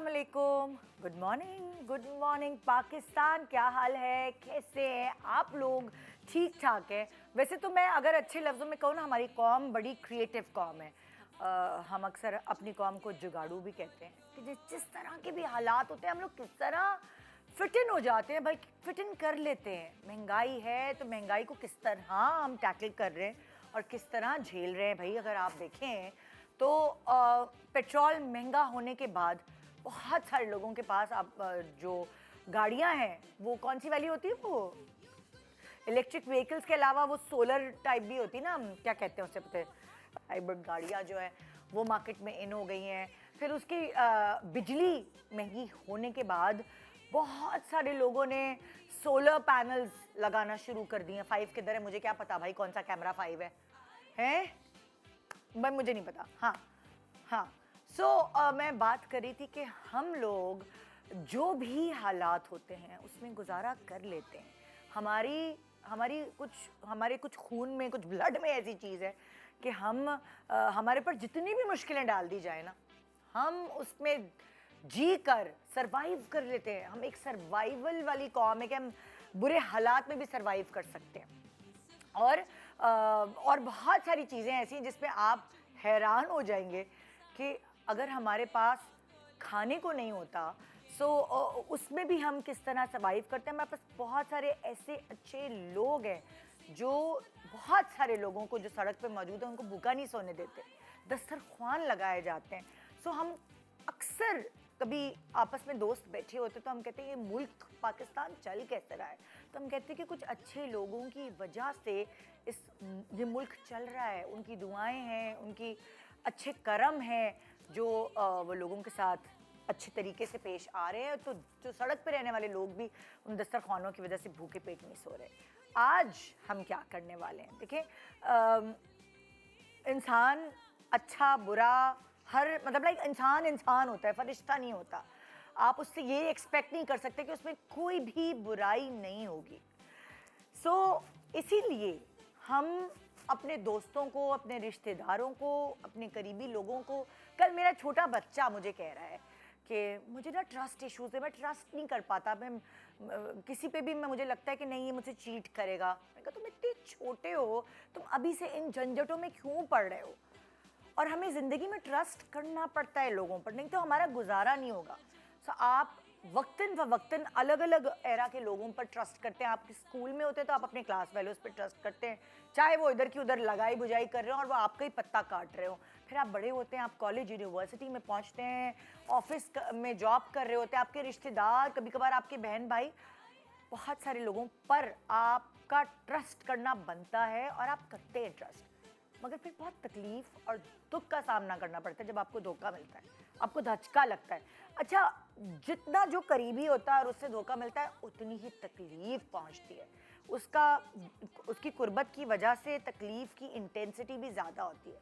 अस्सलाम वालेकुम, good morning Pakistan. क्या हाल है, कैसे हैं आप लोग? ठीक ठाक है। वैसे तो मैं अगर अच्छे लफ्ज़ों में कहूँ ना, हमारी कौम बड़ी क्रिएटिव कौम है। हम अक्सर अपनी कौम को जुगाड़ू भी कहते हैं कि जिस तरह के भी हालात होते हैं हम लोग किस तरह फिट इन हो जाते हैं भाई, फिट इन कर लेते हैं। महंगाई है तो महंगाई को किस तरह हम टैकल कर रहे हैं और किस तरह झेल रहे हैं भाई। अगर आप देखें तो पेट्रोल महंगा होने के बाद बहुत सारे लोगों के पास आप जो गाड़ियां हैं वो कौन सी वाली होती है, वो इलेक्ट्रिक व्हीकल्स के अलावा वो सोलर टाइप भी होती है ना, क्या कहते हैं उससे, पता है, हाइब्रिड गाड़ियां जो है वो मार्केट में इन हो गई हैं। फिर उसकी बिजली महंगी होने के बाद बहुत सारे लोगों ने सोलर पैनल्स लगाना शुरू कर दिए। 5 किधर है मुझे क्या पता भाई, कौन सा कैमरा 5 है भाई, मुझे नहीं पता। हाँ। मैं बात कर रही थी कि हम लोग जो भी हालात होते हैं उसमें गुजारा कर लेते हैं। हमारे कुछ खून में, कुछ ब्लड में ऐसी चीज़ है कि हमारे पर जितनी भी मुश्किलें डाल दी जाए ना, हम उसमें जी कर सरवाइव कर लेते हैं। हम एक सर्वाइवल वाली कौम है कि हम बुरे हालात में भी सरवाइव कर सकते हैं। और बहुत सारी चीज़ें ऐसी हैं जिसमें आप हैरान हो जाएंगे कि अगर हमारे पास खाने को नहीं होता उसमें भी हम किस तरह सर्वाइव करते हैं। हमारे पास बहुत सारे ऐसे अच्छे लोग हैं जो बहुत सारे लोगों को जो सड़क पे मौजूद है उनको भूखा नहीं सोने देते, दस्तरख्वान लगाए जाते हैं। हम अक्सर कभी आपस में दोस्त बैठे होते तो हम कहते हैं ये मुल्क पाकिस्तान चल कैसे रहा है, तो हम कहते हैं कि कुछ अच्छे लोगों की वजह से ये मुल्क चल रहा है। उनकी दुआएं हैं, उनकी अच्छे कर्म हैं जो वो लोगों के साथ अच्छे तरीके से पेश आ रहे हैं। तो जो सड़क पे रहने वाले लोग भी उन दस्तरखानों की वजह से भूखे पेट नहीं सो रहे। आज हम क्या करने वाले हैं देखें, इंसान अच्छा बुरा मतलब लाइक इंसान होता है, फरिश्ता नहीं होता। आप उससे ये एक्सपेक्ट नहीं कर सकते कि उसमें कोई भी बुराई नहीं होगी। इसीलिए हम अपने दोस्तों को, अपने रिश्तेदारों को, अपने करीबी लोगों को, कल मेरा छोटा बच्चा मुझे कह रहा है कि मुझे ना ट्रस्ट इश्यूज़ है, मैं ट्रस्ट नहीं कर पाता, मैं किसी पे भी मुझे लगता है कि नहीं ये मुझे चीट करेगा। मैं कहा तुम इतने छोटे हो, तुम अभी से इन झंझटों में क्यों पड़ रहे हो? और हमें ज़िंदगी में ट्रस्ट करना पड़ता है लोगों पर, नहीं तो हमारा गुजारा नहीं होगा। आप वक्तन फ़वक्तन अलग अलग एरा के लोगों पर ट्रस्ट करते हैं। आप स्कूल में होते हैं तो आप अपने क्लास फेलोज़ पर ट्रस्ट करते हैं, चाहे वो इधर की उधर लगाई बुझाई कर रहे हो और वो आपका ही पत्ता काट रहे हो। फिर आप बड़े होते हैं, आप कॉलेज यूनिवर्सिटी में पहुंचते हैं, ऑफिस में जॉब कर रहे होते हैं, आपके रिश्तेदार, कभी कभार आपके बहन भाई, बहुत सारे लोगों पर आपका ट्रस्ट करना बनता है और आप करते हैं ट्रस्ट। मगर फिर बहुत तकलीफ और दुख का सामना करना पड़ता है जब आपको धोखा मिलता है, आपको धचका लगता है। अच्छा, जितना जो करीबी होता है और उससे धोखा मिलता है उतनी ही तकलीफ पहुंचती है। उसकी कुर्बत की वजह से तकलीफ की इंटेंसिटी भी ज़्यादा होती है।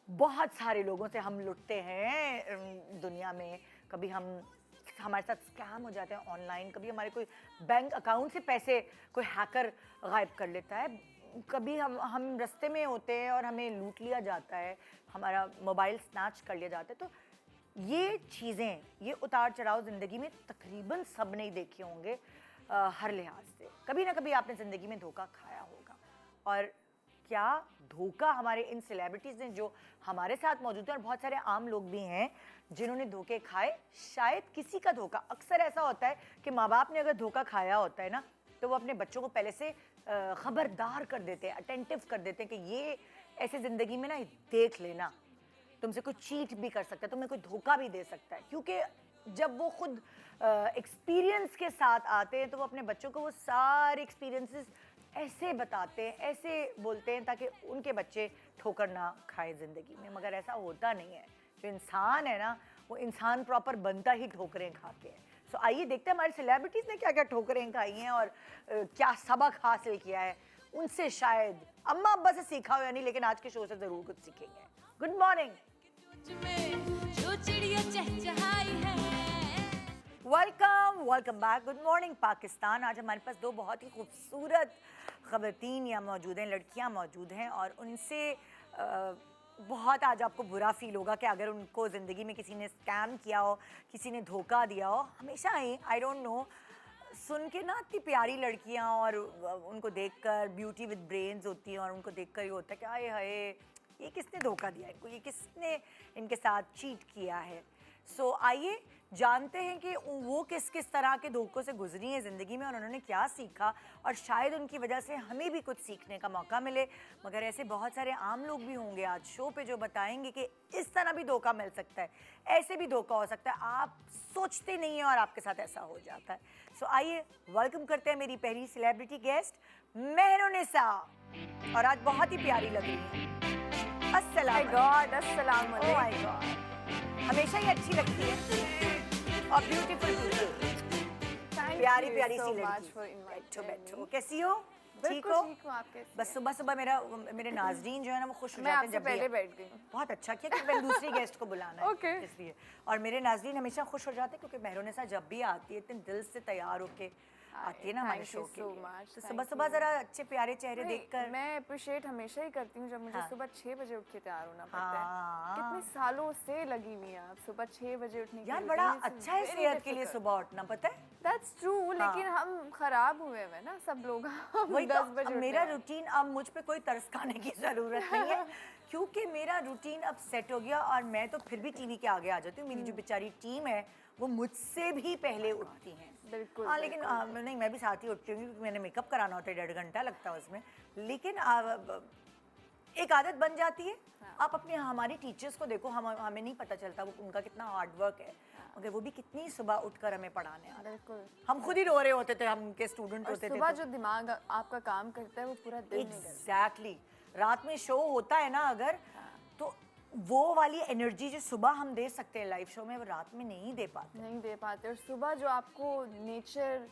बहुत सारे लोगों से हम लुटते हैं दुनिया में। कभी हमारे साथ स्कैम हो जाते हैं ऑनलाइन, कभी हमारे कोई बैंक अकाउंट से पैसे कोई हैकर गायब कर लेता है, कभी हम रास्ते में होते हैं और हमें लूट लिया जाता है, हमारा मोबाइल स्नैच कर लिया जाता है। तो ये चीज़ें, ये उतार चढ़ाव ज़िंदगी में तकरीबन सब नहीं देखे होंगे। हर लिहाज से कभी ना कभी आपने ज़िंदगी में धोखा खाया होगा। और क्या धोखा हमारे इन सेलिब्रिटीज़ ने जो हमारे साथ मौजूद हैं, और बहुत सारे आम लोग भी हैं जिन्होंने धोखे खाए। शायद किसी का धोखा, अक्सर ऐसा होता है कि माँ बाप ने अगर धोखा खाया होता है ना तो वो अपने बच्चों को पहले से ख़बरदार कर देते हैं, अटेंटिव कर देते हैं कि ये ऐसे ज़िंदगी में ना देख लेना, तुमसे कोई चीट भी कर सकता है, तुम्हें कोई धोखा भी दे सकता है। क्योंकि जब वो खुद एक्सपीरियंस के साथ आते हैं तो वो अपने बच्चों को वो सारे एक्सपीरियंसेस ऐसे बताते हैं, ऐसे बोलते हैं ताकि उनके बच्चे ठोकर ना खाएं ज़िंदगी में। मगर ऐसा होता नहीं है। जो इंसान है ना, वो इंसान प्रॉपर बनता ही ठोकरें खा के है। आइए देखते हैं हमारे सेलिब्रिटीज़ ने क्या क्या ठोकरें खाई हैं और क्या सबक हासिल किया है। उनसे शायद अम्मा अब्बा से सीखा हो या नहीं, लेकिन आज के शो से ज़रूर कुछ सीखेंगे। Good morning, welcome back, good morning Pakistan. आज हमारे पास दो बहुत ही खूबसूरत ख़वातीन यहाँ मौजूद हैं, लड़कियाँ मौजूद हैं, और उनसे बहुत आज आपको बुरा फील होगा कि अगर उनको ज़िंदगी में किसी ने स्कैम किया हो, किसी ने धोखा दिया हो। हमेशा ही आई डोंट नो, सुन के ना इतनी प्यारी लड़कियां और उनको देखकर ब्यूटी विद ब्रेन्स होती हैं और उनको देखकर ये होता है कि आए हाय ये किसने धोखा दिया इनको, ये किसने इनके साथ चीट किया है। सो आइए जानते हैं कि वो किस किस तरह के धोखों से गुजरी हैं ज़िंदगी में और उन्होंने क्या सीखा, और शायद उनकी वजह से हमें भी कुछ सीखने का मौका मिले। मगर ऐसे बहुत सारे आम लोग भी होंगे आज शो पे जो बताएंगे कि इस तरह भी धोखा मिल सकता है, ऐसे भी धोखा हो सकता है, आप सोचते नहीं हैं और आपके साथ ऐसा हो जाता है। सो आइए वेलकम करते हैं मेरी पहली सेलिब्रिटी गेस्ट मेहरुनिसा, और आज बहुत ही प्यारी लग रही है। अस्सलाम अस्सलाम Oh my God. हमेशा ही अच्छी लगती है और ब्यूटीफुल प्यारी प्यारी सी लड़की। बैठो बैठो, कैसी हो? ठीक हो? बस सुबह सुबह मेरे नाज़रीन जो है ना वो खुश हो जाते हैं जब पहले बैठ गई। बहुत अच्छा किया कि मैंने दूसरी गेस्ट को बुलाना है Okay. इसलिए। और मेरे नाज़रीन हमेशा खुश हो जाते हैं क्योंकि मेहरुनिसा जब भी आती है इतने दिल से तैयार होके आती है ना हमारे Thank शो you के so लिए। much, तो thank सुबह सुबह you. जरा अच्छे प्यारे चेहरे देखकर मैं अप्रिशिएट हमेशा ही करती हूँ जब मुझे हाँ। सुबह 6 बजे उठ के तैयार होना पड़ता हाँ। है। कितने सालों से लगी हुई हैं आप सुबह 6 बजे उठने के यार लिए। बड़ा अच्छा है सेहत के लिए सुबह उठना, पता है? दैट्स ट्रू, लेकिन हम खराब हुए हैं ना सब लोग। वही 10 तो, बजे अब उठते मेरा हैं। रूटीन, अब मुझ पे कोई तरस खाने की ज़रूरत नहीं है क्योंकि मेरा रूटीन अब सेट हो गया और मैं तो फिर भी टीवी के आगे आ जाती हूँ। मेरी जो बेचारी टीम है वो मुझसे भी पहले उठती हैं। बिल्कुल, हाँ, लेकिन नहीं, मैं भी साथ ही उठती हूँ क्योंकि मैंने मेकअप कराना होता है, 1.5 घंटा लगता है उसमें। लेकिन एक आदत बन जाती है। आप अपने हमारी टीचर्स को देखो, हमें नहीं पता चलता वो उनका कितना हार्ड वर्क है, मगर वो भी कितनी सुबह उठकर हमें पढ़ाने आते हैं। बिल्कुल। हम खुद ही रो रहे होते थे, हम उनके स्टूडेंट और होते थे सुबह तो। जो दिमाग आपका काम करता है वो पूरा दिन नहीं करता। एग्जैक्टली रात में शो होता है ना अगर, तो वो वाली एनर्जी जो सुबह हम दे सकते हैं लाइव शो में वो रात में नहीं दे पाते। और सुबह जो आपको नेचर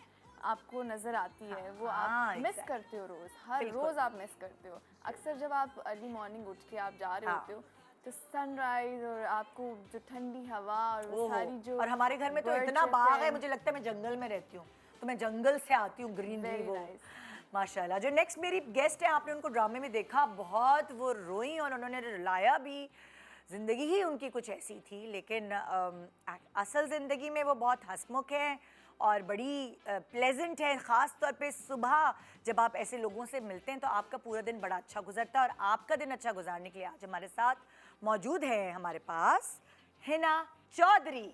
आपको नजर आती है वो हाँ, आप मिस exactly. करते हो हर बिल्कुल। रोज आप मिस करते हो। अक्सर जब आप अर्ली मॉर्निंग उठ के आप जा रहे हाँ। होते हो तो सनराइज और आपको जो ठंडी हवा और वो ओहो, सारी जो और हमारे घर में तो birds इतना चलते बाग है, हैं। मुझे लगता है मैं जंगल में रहती हूँ, तो मैं जंगल से आती हूँ, ग्रीनरी Very वो nice. माशाल्लाह। जो नेक्स्ट मेरी गेस्ट है, आपने उनको ड्रामे में देखा, बहुत वो रोई और उन्होंने रुलाया भी। ज़िंदगी ही उनकी कुछ ऐसी थी, लेकिन असल ज़िंदगी में वो बहुत हंसमुख है और बड़ी प्लेजेंट है। ख़ास तौर पे सुबह जब आप ऐसे लोगों से मिलते हैं तो आपका पूरा दिन बड़ा अच्छा गुजरता है। और आपका दिन अच्छा गुजारने के लिए आज हमारे साथ मौजूद है हमारे पास हिना चौधरी।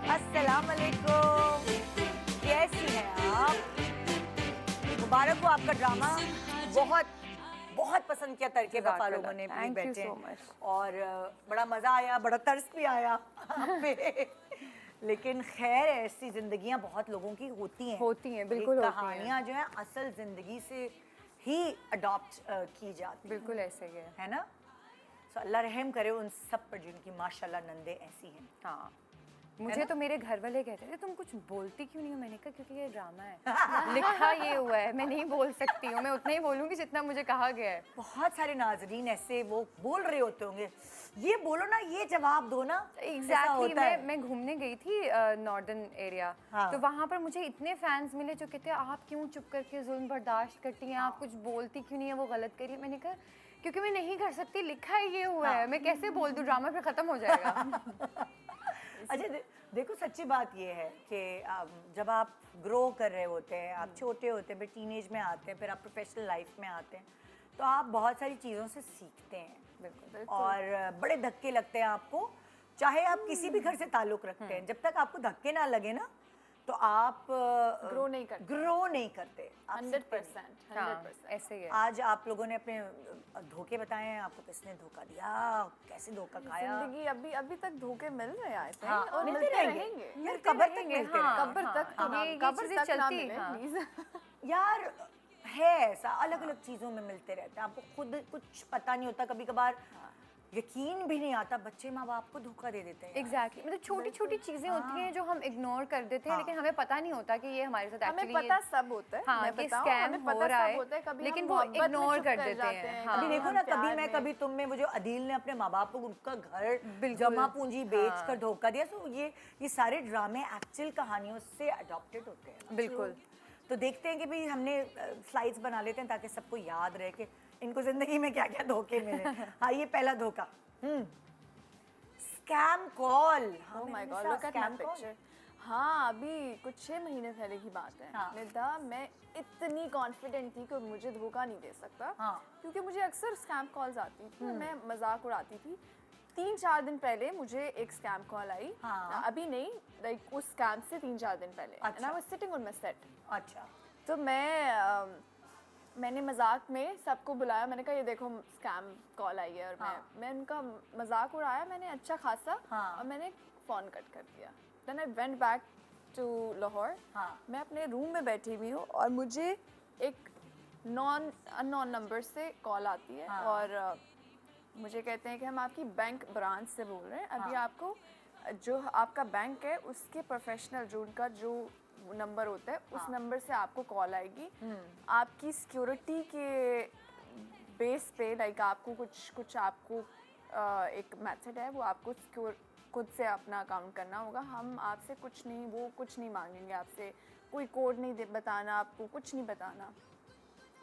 अस्सलाम वालेकुम, कैसी हैं आप? मुबारक हो, आपका ड्रामा बहुत बहुत पसंद किया तड़के वफा लोगों ने भी Thank you बैठे so much. और बड़ा मज़ा आया, बड़ा तरस भी आया आप पे। लेकिन खैर ऐसी जिंदगियां बहुत लोगों की होती हैं, बिल्कुल ये होती हैं। कहानियां जो हैं असल जिंदगी से ही अडॉप्ट की जाती हैं, बिल्कुल ऐसे ही है ना? तो अल्लाह रहम करे उन सब पर जिनकी माशाल्लाह नंदे ऐसी हैं। हाँ, मुझे तो मेरे घर वाले कहते थे तुम कुछ बोलती क्यों नहीं हो। मैंने कहा क्योंकि ये ड्रामा है, लिखा ये हुआ है, मैं नहीं बोल सकती हूँ, मैं उतना ही बोलूँगी जितना मुझे कहा गया है। बहुत सारे नाजरीन ऐसे वो बोल रहे होते होंगे, ये बोलो ना, ये जवाब दो ना। ऐसा एग्जैक्टली होता है। मैं घूमने गई थी नॉर्दर्न एरिया, हाँ। तो वहाँ पर मुझे इतने फैंस मिले जो कहते हैं आप क्यों चुप करके जुल्म बर्दाश्त करती हैं, आप कुछ बोलती क्यों नहीं है, वो गलत करिए। मैंने कहा क्योंकि मैं नहीं कर सकती, लिखा है ये हुआ है, मैं कैसे बोल दूँ, ड्रामा फिर ख़त्म हो जाएगा। अच्छा देखो, सच्ची बात ये है कि जब आप ग्रो कर रहे होते हैं, आप छोटे होते हैं, फिर टीनेज में आते हैं, फिर आप प्रोफेशनल लाइफ में आते हैं, तो आप बहुत सारी चीज़ों से सीखते हैं। बिल्कुल। और बड़े धक्के लगते हैं आपको, चाहे आप किसी भी घर से ताल्लुक़ रखते हैं, जब तक आपको धक्के ना लगे ना तो आप ग्रो नहीं करते। आप 100%। हाँ, ऐसे ही है। आज आप लोगों ने अपने धोखे बताए हैं, आपको किसने धोखा दिया, कैसे धोखा खाया? जिंदगी अभी तक धोखे मिल रहे हैं हाँ, और मिलते मिलते रहेंगे। रहेंगे। यार कब्र तक रहेंगे, मिलते हाँ, रहेंगे। कब्र तक ये कब्र चीज़ें तक ना चलती मिले हाँ। प्लीज। यार है ऐसा, अलग अलग चीज़ों में मिलते रहते हैं, आपको खुद कुछ पता नहीं होता, कभी कभार यकीन भी नहीं आता, बच्चे माँ बाप को धोखा दे देते हैं। एग्जैक्टली मतलब छोटी छोटी चीजें होती हैं जो हम इग्नोर कर देते हैं, हाँ। लेकिन हमें पता नहीं होता कि ये हमारे साथ हमें एक्चुअली पता सब होता है, हाँ, मैं कि बताऊं, स्कैम हमें हो पता रहा सब है, होता है, कभी लेकिन हम वो मोहब्बत में इग्नोर चुप कर कर देते जाते हैं। हैं, हाँ। अभी कभी देखो हम ना, कभी प्यार मैं में- कभी तुम में, वो जो अदील ने अपने माँ बाप को उनका घर बिल्कुल। जमा पूंजी बेच कर धोखा दिया, तो ये सारे ड्रामे एक्चुअल कहानियों से अडॉप्टेड होते हैं। बिल्कुल। तो देखते हैं कि भाई हमने स्लाइड्स बना लेते हैं ताकि सबको याद रहे कि इनको जिंदगी में क्या क्या धोखे मिले। हाँ, ये पहला धोखा। Scam call. Oh my God, look at my picture. हाँ, अभी कुछ 6 महीने पहले की बात है। हाँ। निदा, मैं इतनी कॉन्फिडेंट थी कि मुझे धोखा नहीं दे सकता। हाँ। क्योंकि मुझे अक्सर स्कैम कॉल्स आती थी, मैं मजाक उड़ाती थी। 3-4 दिन पहले मुझे एक स्कैम कॉल आई। हाँ। अभी नहीं, लाइक उस स्कैम से 3-4 दिन पहले। एंड अच्छा। I was sitting on my set. अच्छा। तो मैंने मजाक में सबको बुलाया, मैंने कहा ये देखो स्कैम कॉल आई है। और हाँ। मैं उनका मजाक उड़ाया मैंने अच्छा खासा। हाँ। और मैंने फ़ोन कट कर दिया। Then I went back to Lahore. हाँ। मैं अपने रूम में बैठी हुई हूँ और मुझे एक अननोन नंबर से कॉल आती है। हाँ। और मुझे कहते हैं कि हम आपकी बैंक ब्रांच से बोल रहे हैं, अभी हाँ। आपको जो आपका बैंक है उसके प्रोफेशनल जो उनका जो नंबर होता है उस नंबर से आपको कॉल आएगी। आपकी सिक्योरिटी के बेस पे, लाइक आपको कुछ आपको एक मेथड है, वो आपको सिक्योर खुद से अपना अकाउंट करना होगा। हम आपसे कुछ नहीं मांगेंगे, आपसे कोई कोड नहीं बताना, आपको कुछ नहीं बताना।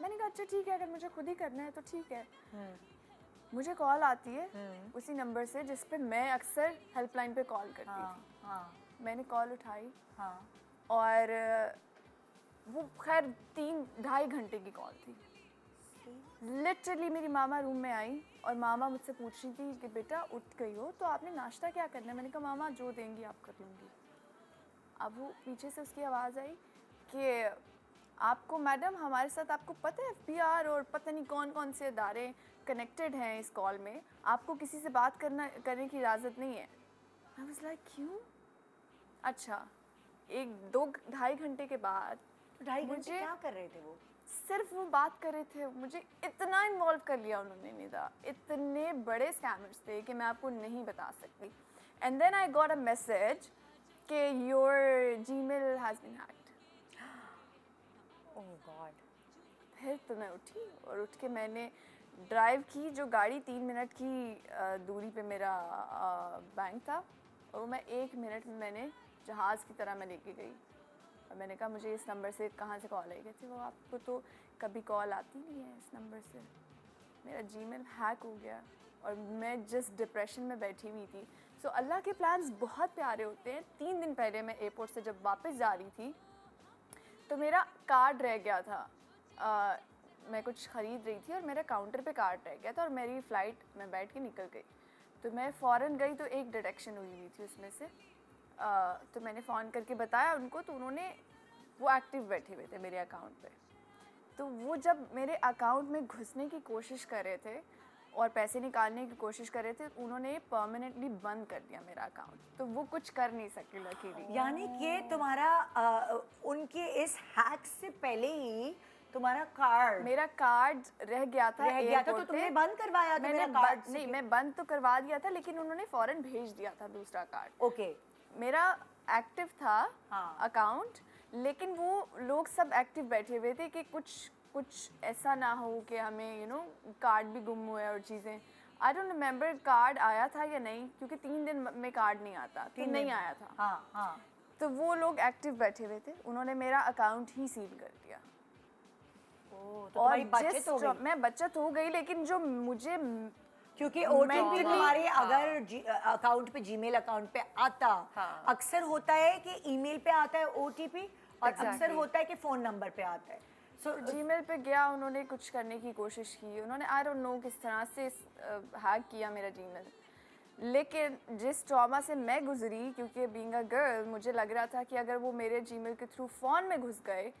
मैंने कहा अच्छा ठीक है, अगर मुझे खुद ही करना है तो ठीक है। मुझे कॉल आती है उसी नंबर से जिस पे मैं अक्सर हेल्पलाइन पे कॉल करती थी। हाँ। मैंने कॉल उठाई हाँ। और वो खैर 3-2.5 घंटे की कॉल थी। लिटरली मेरी मामा रूम में आई और मामा मुझसे पूछ रही थी कि बेटा उठ गई हो तो आपने नाश्ता क्या करना है। मैंने कहा मामा जो देंगी आप कर लूँगी। अब वो पीछे से उसकी आवाज़ आई कि आपको मैडम, हमारे साथ आपको पता है FBR और पता नहीं कौन कौन से इदारे कनेक्टेड हैं इस कॉल में, आपको किसी से बात करने की इजाज़त नहीं है। आई वाज लाइक क्यों? अच्छा, 1-2-2.5 घंटे के बाद 2.5 घंटे मुझे क्या कर रहे थे वो? सिर्फ वो बात कर रहे थे। मुझे इतना इन्वॉल्व कर लिया उन्होंने निदा, इतने बड़े स्कैमर्स थे कि मैं आपको नहीं बता सकती। And then I got a message कि your Gmail has been hacked. Oh God. फिर तो मैं उठी और उठ के मैंने ड्राइव की। जो गाड़ी 3 मिनट की दूरी पे मेरा बैंक था, और मैं 1 मिनट में मैंने जहाज़ की तरह मैं लेके गई। और मैंने कहा मुझे इस नंबर से कहाँ से कॉल आई? कहती वो आपको तो कभी कॉल आती नहीं है इस नंबर से। मेरा जीमेल हैक हो गया और मैं जिस डिप्रेशन में बैठी हुई थी। सो अल्लाह के प्लान्स बहुत प्यारे होते हैं। 3 दिन पहले मैं एयरपोर्ट से जब वापस जा रही थी तो मेरा कार्ड रह गया था। मैं कुछ ख़रीद रही थी और मेरे काउंटर पे कार्ड रह गया था और मेरी फ़्लाइट में बैठ के निकल गई। तो मैं फ़ौरन गई तो एक डिटेक्शन हुई थी उसमें से। तो मैंने फ़ोन करके बताया उनको, तो उन्होंने वो एक्टिव बैठे हुए थे मेरे अकाउंट पे। तो वो जब मेरे अकाउंट में घुसने की कोशिश कर रहे थे और पैसे निकालने की कोशिश कर रहे थे, उन्होंने परमानेंटली बंद कर दिया मेरा अकाउंट। तो वो कुछ कर नहीं सके लकीली। यानी कि तुम्हारा उनके इस हैक से पहले ही तुम्हारा कार्ड मेरा कार्ड रह गया था रह गया था, तो एयरपोर्ट तुमने पे। बंद करवाया था मैंने मेरा कार्ड नहीं, मैं बंद तो करवा दिया था, लेकिन उन्होंने फ़ौरन भेज दिया था दूसरा कार्ड। ओके। मेरा एक्टिव था हाँ। अकाउंट, लेकिन वो लोग सब एक्टिव बैठे हुए थे कि कुछ ऐसा ना हो कि हमें कार्ड भी गुम हुए और चीज़ें। आई डोंट रिमेंबर कार्ड आया था या नहीं, क्योंकि 3 दिन में कार्ड नहीं आता, 3 नहीं आया था। हाँ हाँ। तो वो लोग एक्टिव बैठे हुए थे, उन्होंने मेरा अकाउंट ही सील कर दिया। तो तुम्हारी बचत हो गई। मैं बचत हो गई, लेकिन जो मुझे क्योंकि ओटीपी mentally- तुम्हारे अगर अकाउंट पे जीमेल अकाउंट पे आता, हाँ। अक्सर होता है कि ईमेल पे आता है ओटीपी और अक्सर Exactly. होता है कि फोन नंबर पे आता है। सो जीमेल पे गया, उन्होंने कुछ करने की कोशिश की, उन्होंने आई डोंट नो किस तरह से हैक किया मेरा जीमेल। लेकिन जिस ट्रॉमा से मैं गुजरी, क्योंकि बीइंग अ गर्ल मुझे लग रहा था कि अगर वो मेरे जीमेल के थ्रू फ़ोन में घुस गए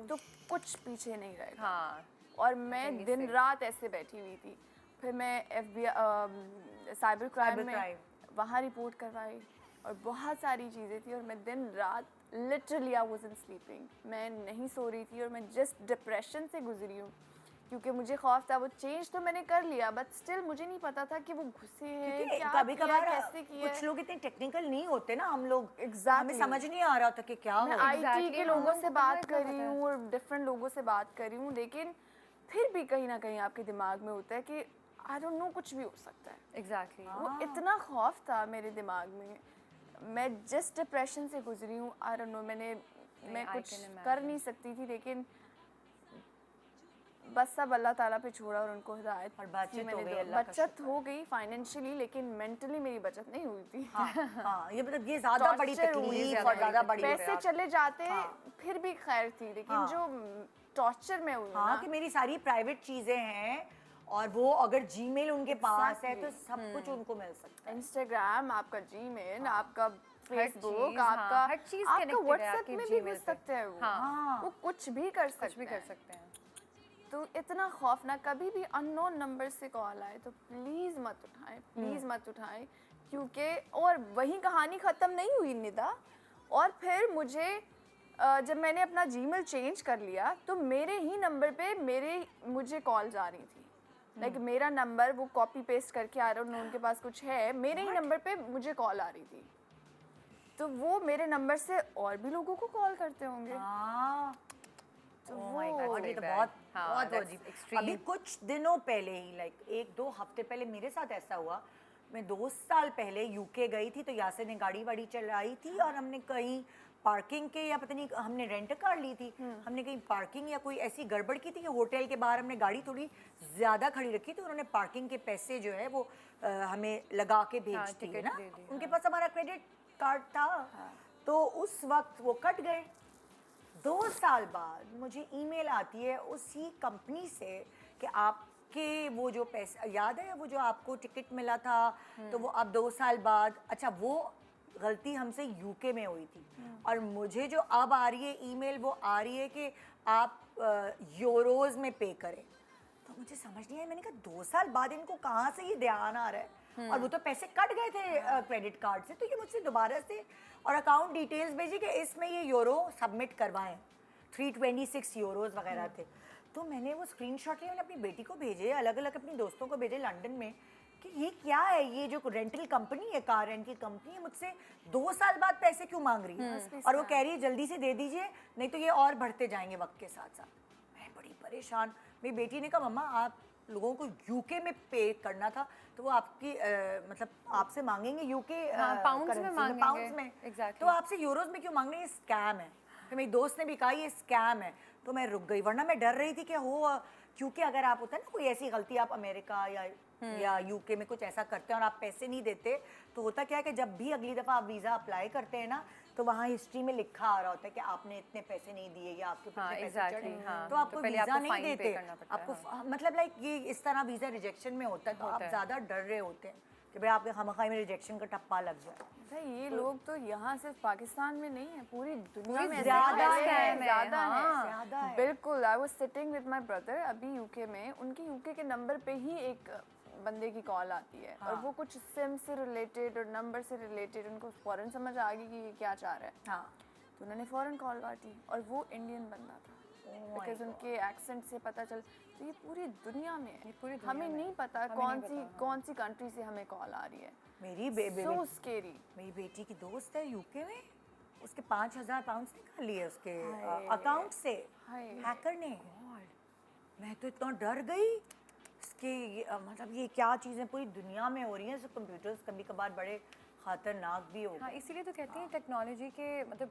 तो कुछ पीछे नहीं रहेगा। हाँ, और मैं दिन रात ऐसे बैठी हुई थी। फिर मैं साइबर क्राइम में वहाँ रिपोर्ट करवाई और बहुत सारी चीज़ें थी, और मैं दिन रात लिटरली आई वाज़न्ट स्लीपिंग, मैं नहीं सो रही थी। और मैं जस्ट डिप्रेशन से गुजरी हूँ, क्योंकि मुझे खौफ था। वो चेंज तो मैंने कर लिया, बट स्टिल मुझे नहीं पता था कि वो घुसे हैं, क्या कभी किया, कभार कैसे किया। कुछ लोग इतने टेक्निकल नहीं होते ना, हम लोग Exactly. हमें समझ नहीं आ रहा था कि क्या मैं हो। आईटी Exactly, के लोगों हाँ, से उनको बात इतना कर पता रही है। हूँ और डिफरेंट लोगों से बात कर रही हूँ, लेकिन फिर भी कहीं ना कहीं आपके दिमाग में होता है कि आई डोंट नो, कुछ भी हो सकता है। एग्जैक्टली। वो इतना खौफ था मेरे दिमाग में। मैं जिस डिप्रेशन से गुजरी हूँ, आई डोंट नो, मैं I कुछ can कर imagine. नहीं सकती थी, लेकिन बस सब अल्लाह ताला पे छोड़ा और उनको हिदायत और बचत की हो मैंने गई, दो- अल्लाह का बचत हो गई फाइनेंशियली, लेकिन मेंटली मेरी बचत नहीं हुई थी। हाँ, ये मतलब ये ज्यादा बड़ी Torture हुई, तकलीफ और ज्यादा बड़ी पैसे चले जाते हाँ। फिर भी खैर थी, लेकिन हाँ। जो टॉर्चर में हुई हाँ ना, कि मेरी सारी प्राइवेट चीजें हैं और वो अगर जीमेल उनके पास है तो Exactly. सब कुछ उनको मिल सकता है। इंस्टाग्राम, आपका जीमेल, आपका चीज़, फेसबुक, हाँ, आपका हर चीज़ आपका connected है व्हाट्सएप आपके में भी Gmail घुस पे। सकते हैं वो। हाँ। वो कुछ भी कर सकते कुछ भी कर सकते हैं। तो इतना खौफनाक, कभी भी अननोन नंबर से कॉल आए तो प्लीज़ मत उठाएं, प्लीज़ मत उठाएं, क्योंकि और वही कहानी ख़त्म नहीं हुई निदा। और फिर मुझे जब मैंने अपना जीमेल चेंज कर लिया तो मेरे ही नंबर पे मुझे कॉल्स आ रही थी, लाइक मेरा नंबर वो कॉपी पेस्ट करके आ रहा है, उनके पास कुछ है, मेरे ही नंबर पे मुझे कॉल आ रही थी। तो वो मेरे नंबर से और भी लोगों को कॉल करते होंगे। हाँ तो Oh my God, वो ये तो bad. बहुत हाँ, बहुत that's अजीब। extreme. अभी कुछ दिनों पहले ही लाइक 1-2 हफ्ते पहले मेरे साथ ऐसा हुआ। मैं 2 साल पहले यूके गई थी तो यासिर ने गाड़ी वाड़ी चलाई थी और हमने कहीं पार्किंग के या पता नहीं हमने रेंट कार ली थी, हमने कहीं पार्किंग या कोई ऐसी गड़बड़ की थी कि होटल के बाहर हमने गाड़ी थोड़ी ज़्यादा खड़ी रखी तो उन्होंने पार्किंग के पैसे जो है वो हमें लगा के भेज दिए टिकट ना। दे दी, उनके पास हमारा क्रेडिट कार्ड था तो उस वक्त वो कट गए। 2 साल बाद मुझे ईमेल आती है उसी कंपनी से कि आपके वो जो पैसे याद है वो जो आपको टिकट मिला था तो वो अब 2 साल बाद, अच्छा वो गलती हमसे यूके में हुई थी और मुझे जो अब आ रही है ईमेल वो आ रही है कि आप यूरोज में पे करें। तो मुझे समझ नहीं आया, मैंने कहा 2 साल बाद इनको कहाँ से ये ध्यान आ रहा है और वो तो पैसे कट गए थे क्रेडिट कार्ड से, तो ये मुझसे दोबारा से और अकाउंट डिटेल्स भेजी कि इसमें ये यूरो सबमिट करवाएं। 326 यूरोज वगैरह थे। तो मैंने वो स्क्रीनशॉट लिए, मैंने अपनी बेटी को भेजे, अलग अलग अपनी दोस्तों को भेजे लंदन में कि ये क्या है, ये जो रेंटल कंपनी है, कार रेंट की कंपनी है, मुझसे 2 साल बाद पैसे क्यों मांग रही है और वो कह रही है जल्दी से दे दीजिए नहीं तो ये और बढ़ते जाएंगे वक्त के साथ साथ। मैं बड़ी परेशान। मेरी बेटी ने कहा मम्मा आप लोगों को यूके में पे करना था तो वो आपकी मतलब आपसे मांगेंगे यूके पाउंड्स में मांगेंगे, पाउंड्स में exactly. तो आपसे यूरोज में क्यों मांग रहे हैं, ये स्कैम है। फिर मेरी दोस्त ने भी कहा ये स्कैम है तो मैं रुक गई, वरना मैं डर रही थी कि हो क्योंकि अगर आप होता है ना कोई ऐसी गलती आप अमेरिका या यूके में कुछ ऐसा करते हैं और आप पैसे नहीं देते तो होता क्या है कि जब भी अगली दफ़ा आप वीज़ा अप्लाई करते हैं ना तो वहाँ हिस्ट्री में लिखा आ रहा होता है कि आपने इतने पैसे नहीं दिए या आपके ऊपर इतने पैसे exactly, चढ़े, हाँ, तो आपको तो पहले वीज़ा आपको नहीं fine pay देते करना पड़ता है, आपको मतलब लाइक ये इस तरह वीज़ा रिजेक्शन में होता है तो आप ज़्यादा डर रहे होते हैं कि भाई आपके खामखाई में रिजेक्शन का टप्पा लग जाए। भाई ये लोग तो यहाँ सिर्फ पाकिस्तान में नहीं है, पूरी दुनिया में ऐसे ज़्यादा फैले हैं, है, ज़्यादा है। ज़्यादा है। बिल्कुल। I was sitting with my brother अभी यूके में, उनके यूके के नंबर पे ही एक बंदे की कॉल आती है और वो कुछ सिम से रिलेटेड और नंबर से रिलेटेड, उनको फ़ौरन समझ आ गई कि ये क्या चाह रहा है। हाँ तो उन्होंने फ़ौरन कॉल काटी और वो इंडियन बंदा था, बिकॉज उनके एक्सेंट से पता चल। तो ये पूरी दुनिया में है, हमें नहीं पता कौन सी कंट्री से हमें कॉल आ रही है। मेरी सो स्केरी। मेरी बेटी की दोस्त है यूके में, उसके 5000 पाउंड निकाल लिए उसके अकाउंट से हैकर ने। मैं तो इतना डर गई इसके मतलब ये क्या चीज़ें पूरी दुनिया में हो रही हैं। कंप्यूटर्स कभी कभार बड़े खतरनाक भी हो हाँ, इसीलिए तो कहते हैं टेक्नोलॉजी के मतलब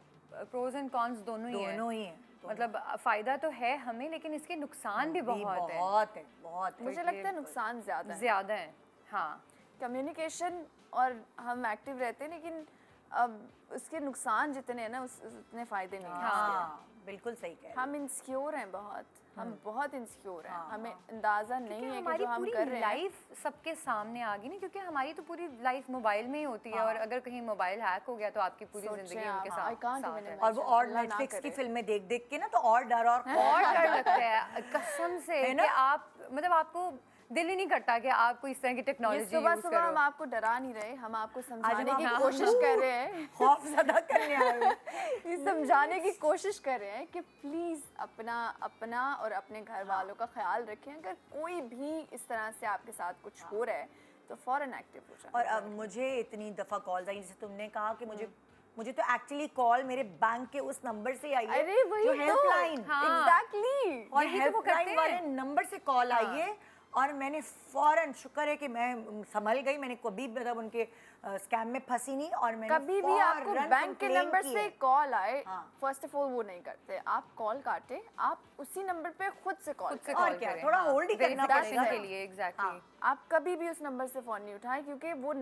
प्रोज एंड कॉन्स दोनों ही हैं। दोनों ही हैं मतलब फ़ायदा तो है हमें, लेकिन इसके नुकसान भी बहुत है। बहुत मुझे लगता है नुकसान ज़्यादा है। ज़्यादा है। हाँ, कम्युनिकेशन और हम एक्टिव रहते हैं, लेकिन अब उसके नुकसान जितने हैं ना उतने फ़ायदे नहीं हैं। हाँ बिल्कुल सही कह रहे हम इंसिक्योर हैं बहुत, हम बहुत इंसिक्योर हैं, हमें अंदाज़ा नहीं है कि हमारी जो हम कर पूरी रहे हैं। लाइफ सबके सामने आ गई ना, क्योंकि हमारी तो पूरी लाइफ मोबाइल में ही होती है और अगर कहीं मोबाइल हैक हो गया तो आपकी पूरी जिंदगी उनके I can't साथ even है। और वो और अल्लाह ना नेटफ्लिक्स की करे। फिल्में देख देख के ना तो और डर और डर लगता है कसम से है ना? कि आप मतलब आपको दिल ही नहीं करता कि आप कोई इस तरह की ये टेक्नोलॉजी सुबह यूज सुबह हम करो। आपको डरा नहीं रहे, हम आपको समझाने हम की आपको कोशिश कर रहे हैं। खौफ ज़्यादा करने आए हुए। ये समझाने की कोशिश कर रहे हैं कि प्लीज़ अपना और अपने घर वालों का ख्याल रखें। अगर कोई भी इस तरह से आपके साथ कुछ हो रहा है तो फ़ौरन एक्टिव हो जाए। और अब मुझे इतनी दफ़ा कॉल्स आई, जैसे तुमने कहा कि मुझे तो एक्चुअली कॉल मेरे बैंक के उस नंबर से आई है अरे वही जो तो हेल्पलाइन एग्जैक्टली। और यही तो वो करते हेल्पलाइन वाले हैं। नंबर से कॉल आई है और मैंने फ़ौरन, शुक्र है कि मैं संभल गई, मैंने कभी मतलब उनके स्कैम में फंसी नहीं और मैंने कभी भी आपको फौरन बैंक के complain नंबर की से है। कॉल आए, हाँ। फर्स्ट ऑफ ऑल वो नहीं करते, आप कॉल काटे, आप उसी नंबर पे खुद से कॉल खुद से करें। और कॉल क्या, करें, थोड़ा हाँ, hold ही करना verification पड़ेगा। के लिए एग्जैक्टली हाँ। आप कभी भी उस नंबर से फोन नहीं उठाएं, क्योंकि वो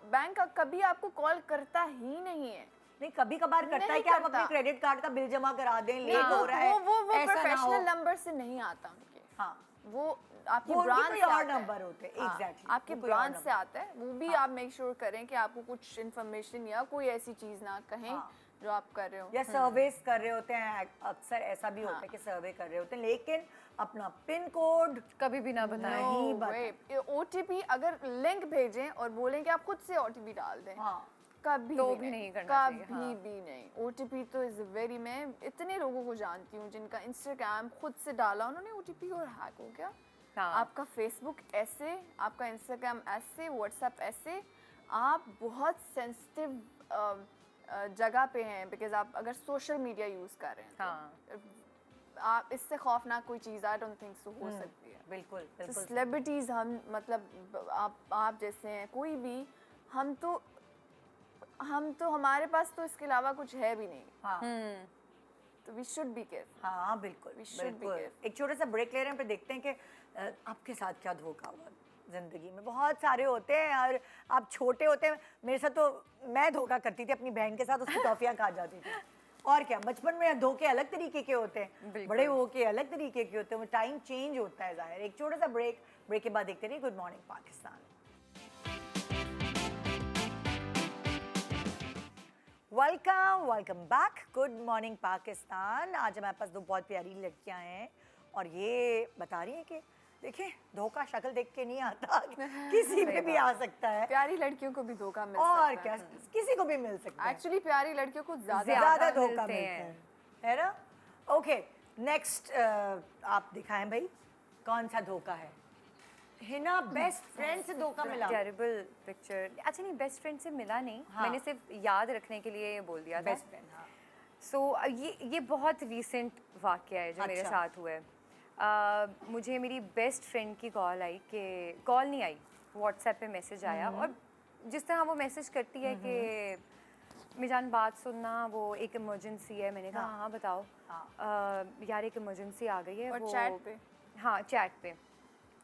बैंक कभी आपको कॉल करता ही नहीं है। नहीं, कभी कभार करता है नहीं कि आप अपने करता। क्रेडिट कार्ड का बिल जमा करा दें, नहीं, लेट हो रहा है, वो ऐसा ना हो। प्रोफेशनल नंबर से नहीं आता उनके, हाँ, वो आपकी वो उनके ब्रांच कोई से और आता है। नंबर होते हैं, हाँ, exactly, आपके वो कोई और ब्रांच से नंबर। आता है, वो भी आप मेक श्योर करें कि आपको कुछ इन्फॉर्मेशन या कोई ऐसी चीज ना कहें हाँ। जो आप कर रहे हो। या सर्वेस कर रहे होते हैं, अक्सर ऐसा भी होता है कि सर्वे कर रहे होते हैं, लेकिन अपना पिन कोड कभी भी ना बताएं। नहीं बताएं। ओटीपी अगर लिंक भेजें और बोलें कि आप खुद से ओटीपी डाल दें, हाँ, कभी तो भी भी नहीं करना चाहिए, कभी हाँ। भी नहीं। ओटीपी तो इज वेरी, मैं इतने लोगों को जानती हूँ जिनका इंस्टाग्राम खुद से डाला उन्होंने ओटीपी और हैक हो गया। हाँ। आपका फेसबुक ऐसे, आपका इंस्टाग्राम ऐसे, व्हाट्सएप ऐसे, आप बहुत सेंसिटिव जगह पे हैं, बिकॉज आप अगर सोशल मीडिया यूज कर रहे हैं हाँ। तो आप इससे खौफनाक कोई चीज़ आई डोंट थिंक सो हो सकती है। बिल्कुल तो बिल्कुल। सेलिब्रिटीज़, हम मतलब आप जैसे हैं, कोई भी, हम तो हमारे पास तो इसके अलावा कुछ है भी नहीं, हाँ तो वी शुड बी केयरफुल। हाँ बिल्कुल We should be बिल्कुल। careful. एक छोटा सा ब्रेक ले रहे हैं, फिर देखते हैं कि आपके साथ क्या धोखा हुआ। जिंदगी में बहुत सारे होते हैं और आप छोटे होते हैं, मेरे साथ तो मैं धोखा करती थी अपनी बहन के साथ, उसकी टॉफियाँ खा जाती थी। और क्या, बचपन में धोखे अलग तरीके के होते हैं, बिल्कुल। बड़े होके अलग तरीके के होते हैं, टाइम चेंज होता है जाहिर। एक छोटा सा ब्रेक के बाद देखते रहिए good morning Pakistan. Welcome back, good morning Pakistan. आज हमारे पास दो बहुत प्यारी लड़कियां हैं और ये बता रही हैं कि देखिए, धोखा शक्ल देख के नहीं आता, किसी पे भी आ सकता है, प्यारी लड़कियों को भी धोखा मिल और सकता क्या है। किसी को भी मिल सकता है। एक्चुअली प्यारी लड़कियों को ज्यादा ज्यादा धोखा मिलते मिलता हैं। है ना। ओके, नेक्स्ट आप दिखाएं भाई, कौन सा धोखा है। हिना, बेस्ट फ्रेंड से धोखा मिला। Terrible picture. अच्छा नहीं, बेस्ट फ्रेंड से मिला नहीं, हाँ। मैंने सिर्फ याद रखने के लिए ये बोल दिया था। बेस्ट फ्रेंड, हाँ। सो ये बहुत रीसेंट वाकया है जो मेरे अच्छा। साथ हुआ है। मुझे मेरी बेस्ट फ्रेंड की कॉल आई, कि कॉल नहीं आई, व्हाट्सएप पे मैसेज आया, और जिस तरह वो मैसेज करती है कि मिजान बात सुनना, वो एक इमरजेंसी है। मैंने कहा हाँ बताओ। यार एक इमरजेंसी आ गई है। और वो चैट पे, हाँ चैट पे,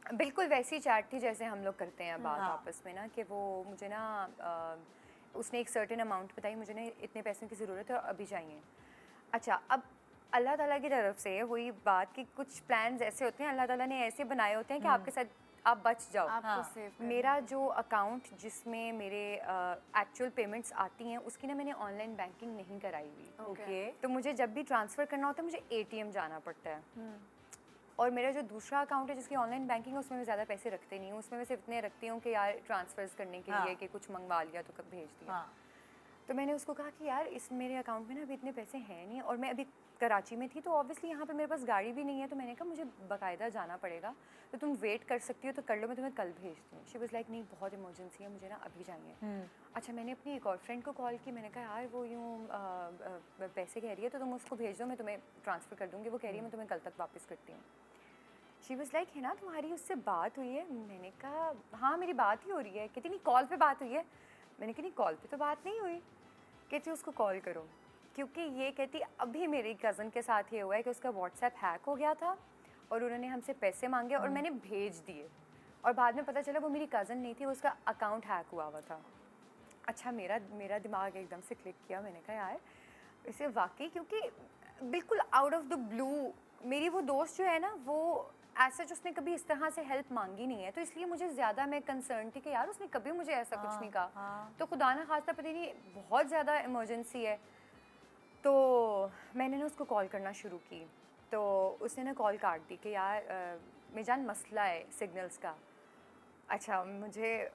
बिल्कुल वैसी चैट थी जैसे हम लोग करते हैं बात आपस में ना, कि वो मुझे ना उसने एक सर्टेन अमाउंट बताई, मुझे ना इतने पैसों की ज़रूरत है और अभी चाहिए। अच्छा, अब अल्लाह ताला की तरफ से हुई बात कि कुछ प्लान्स ऐसे होते हैं, अल्लाह ताला ने ऐसे बनाए होते हैं कि आपके साथ आप बच जाओ। आपको सेव मेरा जो अकाउंट जिसमें मेरे एक्चुअल पेमेंट्स आती हैं, उसकी ना मैंने ऑनलाइन बैंकिंग नहीं कराई हुई। ओके, तो मुझे जब भी ट्रांसफ़र करना होता है मुझे एटीएम जाना पड़ता है। और मेरा जो दूसरा अकाउंट है जिसकी ऑनलाइन बैंकिंग है, उसमें मैं ज़्यादा पैसे रखते नहीं हूँ, उसमें मैं सिर्फ इतने रखती हूँ कि यार ट्रांसफर्स करने के लिए, कि कुछ मंगवा लिया तो कब भेज दिया। हाँ। तो मैंने उसको कहा कि यार इस मेरे अकाउंट में ना अभी इतने पैसे हैं नहीं, और मैं अभी कराची में थी तो ऑब्वियसली यहाँ पे मेरे पास गाड़ी भी नहीं है, तो मैंने कहा मुझे बाकायदा जाना पड़ेगा, तो तुम वेट कर सकती हो तो कर लो, मैं तुम्हें कल भेजती हूँ। शी वाज लाइक नहीं, बहुत इमरजेंसी है, मुझे ना अभी चाहिए। अच्छा, मैंने अपनी एक और फ्रेंड को कॉल की, मैंने कहा यार वो यूँ पैसे कह रही है तो तुम उसको भेज दो, मैं तुम्हें ट्रांसफ़र कर दूँगी। वो कह रही है मैं तुम्हें कल तक वापस करती हूँ। शी वाज लाइक है ना, तुम्हारी उससे बात हुई है? मैंने कहा हाँ मेरी बात ही हो रही है। कहती नहीं कॉल पे बात हुई है। मैंने कहा नहीं कॉल पे तो बात नहीं हुई। कहती उसको कॉल करो, क्योंकि ये कहती अभी मेरी कज़न के साथ ये हुआ है कि उसका व्हाट्सएप हैक हो गया था और उन्होंने हमसे पैसे मांगे और मैंने भेज दिए, और बाद में पता चला वो मेरी कज़न नहीं थी, उसका अकाउंट हैक हुआ था। अच्छा, मेरा दिमाग एकदम से क्लिक किया। मैंने कहा यार इसे वाकई, क्योंकि बिल्कुल आउट ऑफ द ब्लू मेरी वो दोस्त जो है ना, वो ऐसा जो उसने कभी इस तरह से हेल्प मांगी नहीं है, तो इसलिए मुझे ज़्यादा मैं कंसर्न थी कि यार उसने कभी मुझे ऐसा कुछ नहीं कहा। तो खुदा ना खास्ता पता नहीं बहुत ज़्यादा इमरजेंसी है, तो मैंने ना उसको कॉल करना शुरू की, तो उसने ना कॉल काट दी कि यार मिजान मसला है सिग्नल्स का। अच्छा, मुझे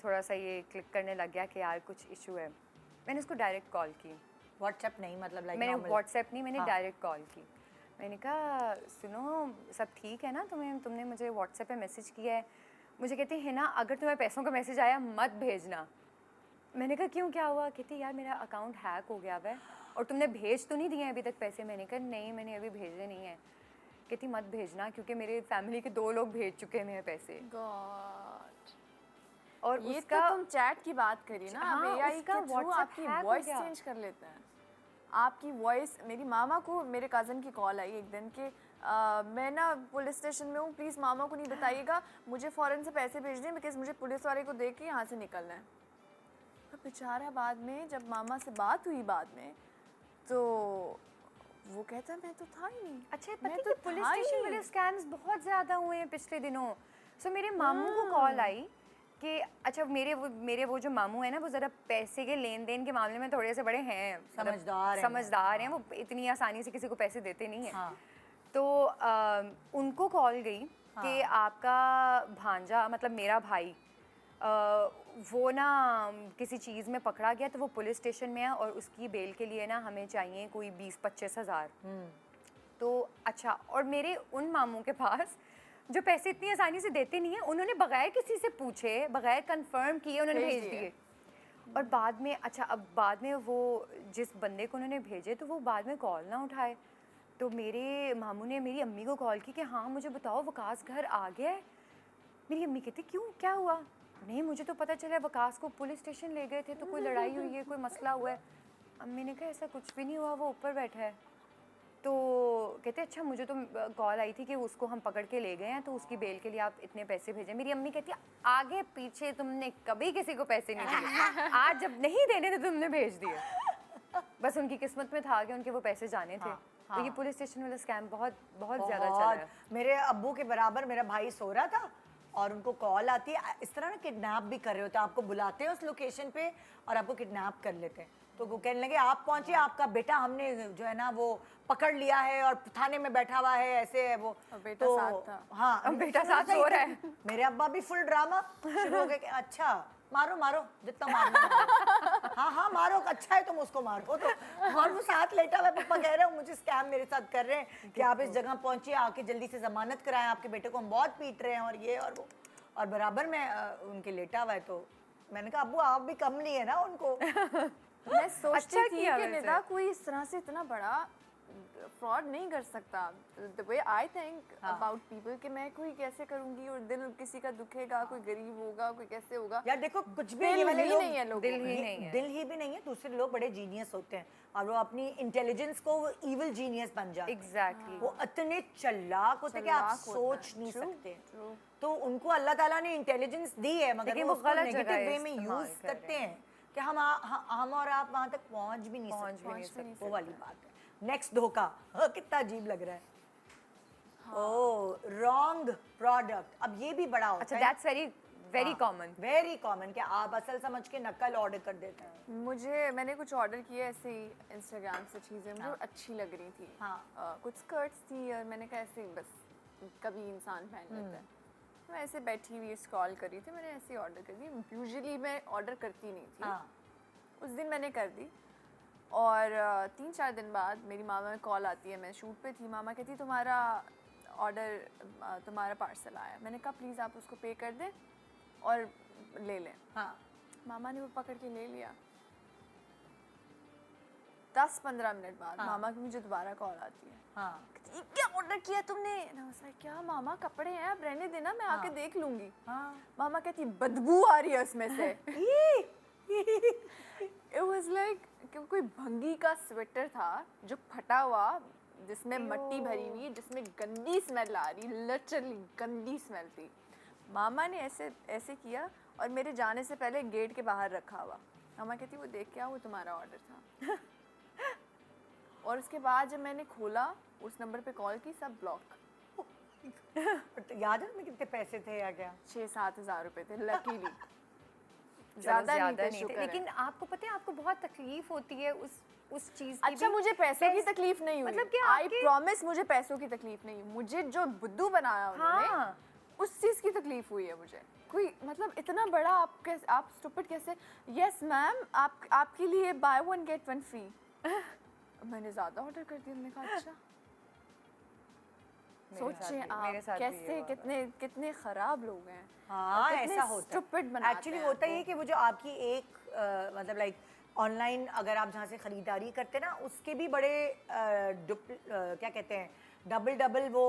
थोड़ा सा ये क्लिक करने लग गया कि यार कुछ इशू है। मैंने उसको डायरेक्ट कॉल की, व्हाट्सएप नहीं, मतलब लाइक मैंने व्हाट्सएप नहीं, मैंने हाँ। डायरेक्ट कॉल की। मैंने कहा सुनो सब ठीक है ना, तुमने मुझे व्हाट्सएप पे मैसेज किया है। मुझे कहती है ना अगर तुम्हें पैसों का मैसेज आया मत भेजना। मैंने कहा क्यों, क्या हुआ? कहती यार मेरा अकाउंट हैक हो गया है और तुमने भेज तो नहीं दिए अभी तक पैसे। मैंने कहा नहीं, मैंने अभी भेजे नहीं है। कहती मत भेजना, क्योंकि मेरे फैमिली के 2 लोग भेज चुके हैं मेरे पैसे। गॉड। और ये उसका तो तुम चैट की बात करी ना, हाँ, अब AI उसका के थ्रू WhatsApp आपकी hack हो वॉइस गया। चेंज कर लेते हैं। आपकी वॉइस, मेरी मामा को मेरे कज़न की कॉल आई एक दिन कि मैं ना पुलिस स्टेशन में हूँ, प्लीज़ मामा को नहीं बताइएगा, मुझे फ़ौरन से पैसे भेज दें बिकॉज़ मुझे पुलिस वाले को देख के यहाँ से निकलना है। तो बेचारा बाद में जब मामा से बात हुई बाद में, तो वो कहता मैं तो था ही नहीं। अच्छा मैं पता तो है कि पुलिस था ही स्टेशन नहीं। वाले स्कैम्स बहुत ज़्यादा हुए हैं पिछले दिनों। सो मेरे मामू को कॉल आई कि अच्छा मेरे वो जो मामू है ना, वो ज़रा पैसे के लेन देन के मामले में थोड़े से बड़े हैं, मतलब समझदार हैं वो। समझदार हैं वो, इतनी आसानी से किसी को पैसे देते नहीं हैं। हाँ। तो उनको कॉल गई कि आपका भांजा मतलब मेरा भाई वो ना किसी चीज़ में पकड़ा गया, तो वो पुलिस स्टेशन में है और उसकी बेल के लिए ना हमें चाहिए कोई 20-25 हज़ार। तो अच्छा, और मेरे उन मामू के पास जो पैसे इतनी आसानी से देते नहीं है, उन्होंने बगैर किसी से पूछे, बगैर कंफर्म किए उन्होंने भेज भेज दिए। दिए। और बाद में अच्छा, अब बाद में वो जिस बंदे को उन्होंने भेजे तो वो बाद में कॉल ना उठाए, तो मेरे मामू ने मेरी अम्मी को कॉल की कि हाँ मुझे बताओ वकास घर आ गया है। मेरी अम्मी कहती क्यों, क्या हुआ? नहीं मुझे तो पता चला वकास को पुलिस स्टेशन ले गए थे, तो कोई लड़ाई हुई है, कोई मसला हुआ है। अम्मी ने कहा ऐसा कुछ भी नहीं हुआ, वो ऊपर बैठा है। तो कहते अच्छा मुझे तो कॉल आई थी कि उसको हम पकड़ के ले गए हैं, तो उसकी बेल के लिए आप इतने पैसे भेजें। मेरी अम्मी कहती है आगे पीछे तुमने कभी किसी को पैसे नहीं दिए, आज जब नहीं देने थे तुमने भेज दिए। बस उनकी किस्मत में था कि उनके वो पैसे जाने थे। तो ये पुलिस स्टेशन वाला स्कैम बहुत बहुत ज़्यादा चल रहा है। मेरे अब्बू के बराबर मेरा भाई सो रहा था और उनको कॉल आती है, इस तरह ना किडनैप भी कर रहे होते हैं, आपको बुलाते हैं उस लोकेशन पे और आपको किडनैप कर लेते हैं। तो वो कहने लगे आप पहुंचे, आपका बेटा हमने जो है ना वो पकड़ लिया है और थाने में बैठा हुआ है, ऐसे है वो। और बेटा तो साथ था। हाँ, अब बेटा साथ सो रहा है। मेरे अब्बा भी फुल ड्रामा शुरू हो गए कि अच्छा मारो मारो जितना मारना मारो। हाँ हाँ मारो, अच्छा है तुम उसको मारो। तो और वो साथ लेटा हुआ, पापा कह रहे हो मुझे स्कैम मेरे साथ कर रहे हैं कि आप इस जगह पहुंचिए, आके जल्दी से जमानत कराएं, आपके बेटे को हम बहुत पीट रहे हैं और ये और वो। और बराबर में उनके लेटा हुआ है, तो मैंने कहा अब्बू आप भी कम नहीं है ना उनको। मैं सोचती अच्छा थी किया कि वैसे। निदा कोई इस तरह से इतना बड़ा फ्रॉड नहीं कर सकता। The way I think about people कि मैं कोई कैसे करूंगी, और दिल किसी का दुखेगा, कोई गरीब होगा, कोई कैसे होगा। यार देखो कुछ भी दिल ये वाले ही लोग नहीं है लोगों दिल में। ही नहीं है। दिल ही भी नहीं है, दूसरे लोग बड़े जीनियस होते हैं और वो अपनी इंटेलिजेंस को वो इविल जीनियस बन जाते हैं। एग्जैक्टली। वो इतने चालाक होते हैं कि आप चालाक होता सोच है। नहीं True, सकते। true. तो उनको अल्लाह ताला ने इंटेलिजेंस दी है, मगर लेकिन वो वो उसको गलत नेगेटिव जगह वे में इस्तेमाल यूज कर करते रहे हैं कि हम और आप वहां तक पहुंच भी नहीं पहुंच सकते। भी नहीं वो वाली बात है। नेक्स्ट धोखा, कितना अजीब लग रहा है। ओह रॉन्ग प्रोडक्ट, अब ये भी बड़ा होता अच्छा है। That's very common. Very common कि आप असल समझ के नकल ऑर्डर कर देते हैं। मैंने कुछ ऑर्डर किए ऐसे ही इंस्टाग्राम से चीज़ें मुझे अच्छी लग रही थी। हाँ। कुछ स्कर्ट्स थी और मैंने कहा ऐसे ही बस कभी इंसान पहन लेता है। मैं ऐसे बैठी हुई स्क्रॉल कर रही थी, मैंने ऐसे ही ऑर्डर कर दी। यूजुअली मैं ऑर्डर करती नहीं थी। हाँ। उस दिन मैंने कर दी और 3-4 दिन बाद मेरी मामा में कॉल आती है, मैं शूट पे थी। मामा कहती तुम्हारा ऑर्डर, तुम्हारा पार्सल आया। मैंने कहा प्लीज़ आप उसको पे कर दें और ले लें। हाँ। मामा ने वो पकड़ के ले लिया। 10-15 मिनट बाद मामा की मुझे दोबारा कॉल आती है। हाँ। कहती, "ये क्या ऑर्डर किया तुमने?" ना क्या मामा, कपड़े हैं आप रहने देना, मैं आके देख लूंगी। हाँ। मामा कहती बदबू आ रही है उसमें से। It was like कि कोई भंगी का स्वेटर था जो फटा हुआ, जिसमें मट्टी भरी हुई, जिसमें गंदी स्मेल आ रही, लिटरली गंदी स्मेल थी। मामा ने ऐसे किया और मेरे जाने से पहले गेट के बाहर रखा हुआ। मामा कहती वो देख क्या, वो तुम्हारा ऑर्डर था। और उसके बाद जब मैंने खोला, उस नंबर पे कॉल की, सब ब्लॉक। याद है तुम्हें कितने पैसे थे या क्या? 6-7 हज़ार रुपए थे लकीली। ज़्यादा नहीं थे, नहीं थे, शुक्र है। लेकिन आपको पता है आपको बहुत तकलीफ होती है उस चीज़ की अच्छा भी। मुझे पैसों की तकलीफ नहीं हुई। मतलब कि आई आपके- प्रॉमिस मुझे पैसों की तकलीफ नहीं हुई। मुझे जो बुद्धू बनाया उन्होंने, हाँ। उस चीज़ की तकलीफ हुई है मुझे। कोई मतलब इतना बड़ा आप स्टूपिड कैसे। यस मैम, आपके लिए बाय 1 गेट 1 फ्री। मैंने ज़्यादा ऑर्डर कर दिया। मैंने कहा अच्छा। सोचिए मेरे आप साथ भी ये कैसे हुआ। कितने खराब लोग हैं। हाँ ऐसा होता stupid है। बनाते एक्चुअली हैं होता आपको। ही है कि वो जो आपकी एक मतलब लाइक ऑनलाइन अगर आप जहाँ से खरीदारी करते हैं ना, उसके भी बड़े क्या कहते हैं, डबल वो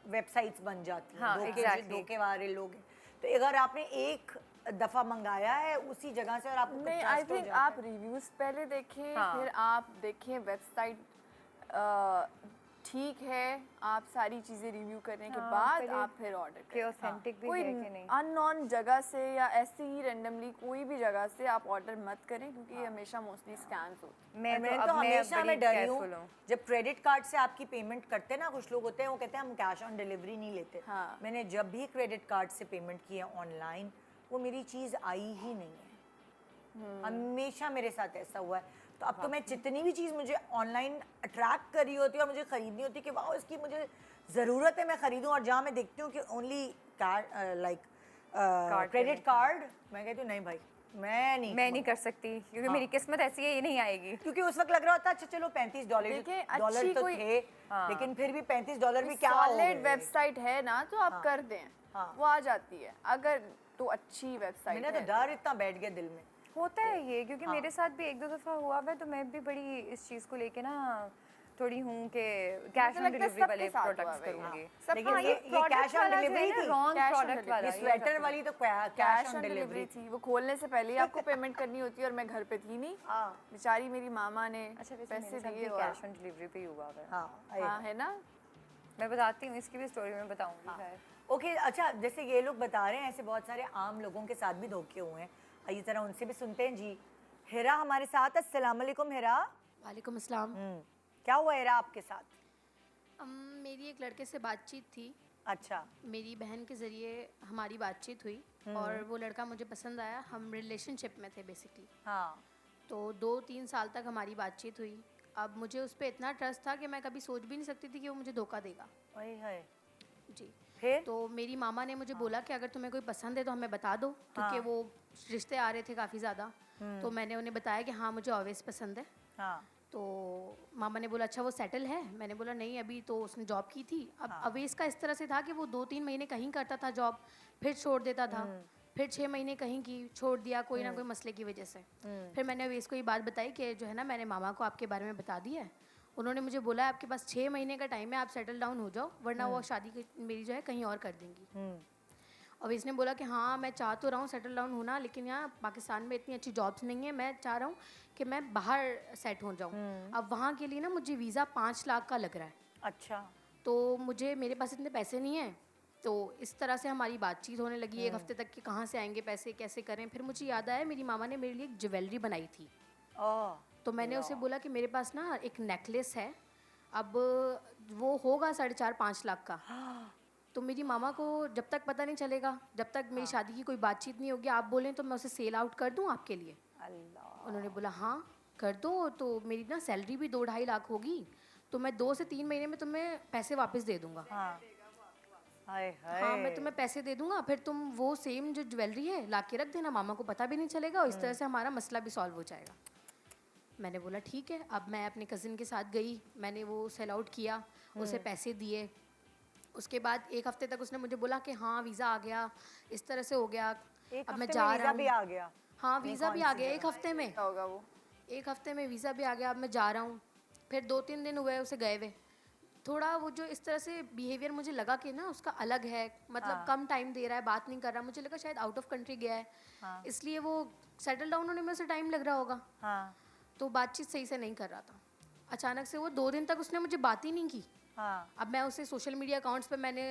वेबसाइट्स बन जाती हैं। हाँ, exactly. धोखे वाले लोग हैं। तो अगर आपने एक दफा मंगाया है उसी जगह से और आपको कुछ नहीं, आई trust हो थिंक जाता आप है? रिव्यूज पहले देखें, हाँ। फिर आप देखें वेबसाइट ठीक है, आप सारी चीज़ें रिव्यू करने के हाँ, बाद पहले आप फिर ऑर्डर कि करें। ऑथेंटिक भी कोई है कि नहीं। अननोन जगह से या ऐसे ही रैंडमली कोई भी जगह से आप ऑर्डर मत करें, क्योंकि ये हमेशा मोस्टली स्कैम्स होते हैं। मैं और तो मैंने अब तो मैं हमेशा बड़ी मैं डरी केयरफुल हूँ हूँ। जब क्रेडिट कार्ड से आपकी पेमेंट करते हैं ना, कुछ लोग होते हैं वो कहते हैं हम कैश ऑन डिलीवरी नहीं लेते। हाँ। मैंने जब भी क्रेडिट कार्ड से पेमेंट की है ऑनलाइन, वो मेरी चीज़ आई ही नहीं है। हमेशा मेरे साथ ऐसा हुआ है। तो अब तो मैं जितनी भी चीज़ मुझे ऑनलाइन अट्रैक्ट कर रही होती है और मुझे खरीदनी होती है कि वाह इसकी मुझे ज़रूरत है, मैं खरीदूं, और जहाँ मैं देखती हूँ कि ओनली लाइक क्रेडिट कार्ड, मैं कहती हूँ नहीं भाई मैं नहीं कर सकती क्योंकि मेरी किस्मत ऐसी है, ये नहीं आएगी। क्योंकि उस वक्त लग रहा होता अच्छा चलो $35 देखिए, डॉलर अच्छी तो कोई- थे, लेकिन फिर भी $35 भी क्या हो सॉलिड गए। वेबसाइट है ना, तो आप कर दें, हाँ। वो आ जाती है। अगर तो अच्छी वेबसाइट मैंने है। तो डर इतना बैठ गया दिल में। होता है ये, क्योंकि मेरे साथ भी एक दो दफ़ा हुआ है, तो मैं भी बड़ी इस चीज़ को लेके ना थोड़ी हूँ कि कैश ऑन लगता है डिलीवरी सबके वाले साथ हुआ प्रोडक्ट्स है ये। करूँगी। सब- लेकिन हाँ, ये product कैश ऑन वाला जो है डिलीवरी ना, थी, wrong Cash on product delivery। वाला, ये ये स्वेटर सब वाली तो cash cash on on delivery delivery थी, वो खोलने से पहले ही आपको पेमेंट करनी होती है, और मैं घर पे थी नहीं। हाँ बेचारी मेरी मामा ने अच्छा, वैसे पैसे मेरे साथ दिए भी और कैश ऑन डिलीवरी पे ही हुआ है। हाँ हाँ, है ना। मैं बताती हूँ, इसकी भी स्टोरी मैं बताऊँगी खैर। ओके। अच्छा, जैसे ये लोग बता रहे हैं ऐसे बहुत सारे आम लोगों के साथ भी धोखे हुए हैं, आइए जरा उनसे भी सुनते हैं। जी हिरा हमारे साथ। अस्सलाम वालेकुम हिरा। वालेकुम अस्सलाम। क्या हुआ हिरा आपके साथ? मेरी एक लड़के से बातचीत थी, अच्छा। मेरी बहन के ज़रिए हमारी बातचीत हुई और वो लड़का मुझे पसंद आया। हम रिलेशनशिप में थे बेसिकली। हाँ। तो 2-3 साल तक हमारी बातचीत हुई। अब मुझे उस पर इतना ट्रस्ट था कि मैं कभी सोच भी नहीं सकती थी कि वो मुझे धोखा देगा। वही है। जी। फिर? तो मेरी मामा ने मुझे बोला कि अगर तुम्हें कोई पसंद है तो हमें बता दो, क्योंकि वो रिश्ते आ रहे थे काफ़ी ज़्यादा। तो मैंने उन्हें बताया कि हाँ मुझे ऑवेस पसंद है। हाँ। तो मामा ने बोला अच्छा वो सेटल है? मैंने बोला नहीं, अभी तो उसने जॉब की थी। अब अवेश का इस तरह से था कि वो 2-3 महीने कहीं करता था जॉब, फिर छोड़ देता था, फिर 6 महीने कहीं की, छोड़ दिया कोई ना कोई मसले की वजह से। फिर मैंने अवेश को ये बात बताई कि जो है ना, मैंने मामा को आपके बारे में बता दिया है। उन्होंने मुझे बोला आपके पास 6 महीने का टाइम है, आप सेटल डाउन हो जाओ, वरना वो शादी मेरी जो है कहीं और कर देंगी। और इसने बोला कि हाँ मैं चाह तो रहा हूँ सेटल डाउन होना, लेकिन यहाँ पाकिस्तान में इतनी अच्छी जॉब्स नहीं है, मैं चाह रहा हूँ कि मैं बाहर सेट हो जाऊँ। अब वहाँ के लिए ना मुझे वीज़ा 5 लाख का लग रहा है। अच्छा। तो मुझे, मेरे पास इतने पैसे नहीं हैं। तो इस तरह से हमारी बातचीत होने लगी 1 हफ्ते तक कि कहाँ से आएंगे पैसे, कैसे करें। फिर मुझे याद आया मेरी मामा ने मेरे लिए एक ज्वेलरी बनाई थी। ओह। तो मैंने उसे बोला कि मेरे पास ना एक नेकलेस है, अब वो होगा 4.5-5 लाख का। तो मेरी मामा को जब तक पता नहीं चलेगा, जब तक मेरी शादी की कोई बातचीत नहीं होगी, आप बोलें तो मैं उसे सेल आउट कर दूं आपके लिए। अल्लाह। उन्होंने बोला हाँ कर दो, तो मेरी ना सैलरी भी 2-2.5 लाख होगी, तो मैं 2 से 3 महीने में तुम्हें पैसे वापस दे दूंगा। हाँ। हाय हाय। हाँ मैं तुम्हें पैसे दे दूंगा, फिर तुम वो सेम जो ज्वेलरी है ला के रख देना, मामा को पता भी नहीं चलेगा, और इस तरह से हमारा मसला भी सॉल्व हो जाएगा। मैंने बोला ठीक है। अब मैं अपने कज़िन के साथ गई, मैंने वो सेल आउट किया, उसे पैसे दिए। उसके बाद 1 हफ्ते तक उसने मुझे बोला कि हाँ वीज़ा आ गया, इस तरह से हो गया। एक अब मैं हफ्ते जा में रहा वीज़ा भी हूँ। आ गया? हाँ वीज़ा भी आ गया 1 हफ्ते में। क्या होगा वो? 1 हफ्ते में वीज़ा भी आ गया। अब मैं जा रहा हूँ। फिर 2-3 दिन हुए उसे गए हुए। थोड़ा वो जो इस तरह से बिहेवियर मुझे लगा कि ना उसका अलग है, मतलब कम टाइम दे रहा है, बात नहीं कर रहा। मुझे लगा शायद आउट ऑफ कंट्री गया है, इसलिए वो सेटल डाउन होने में उसे टाइम लग रहा होगा। हाँ। तो बातचीत सही से नहीं कर रहा था। अचानक से वो 2 दिन तक उसने मुझे बात ही नहीं की। हाँ। अब मैं उसे सोशल मीडिया अकाउंट्स पे मैंने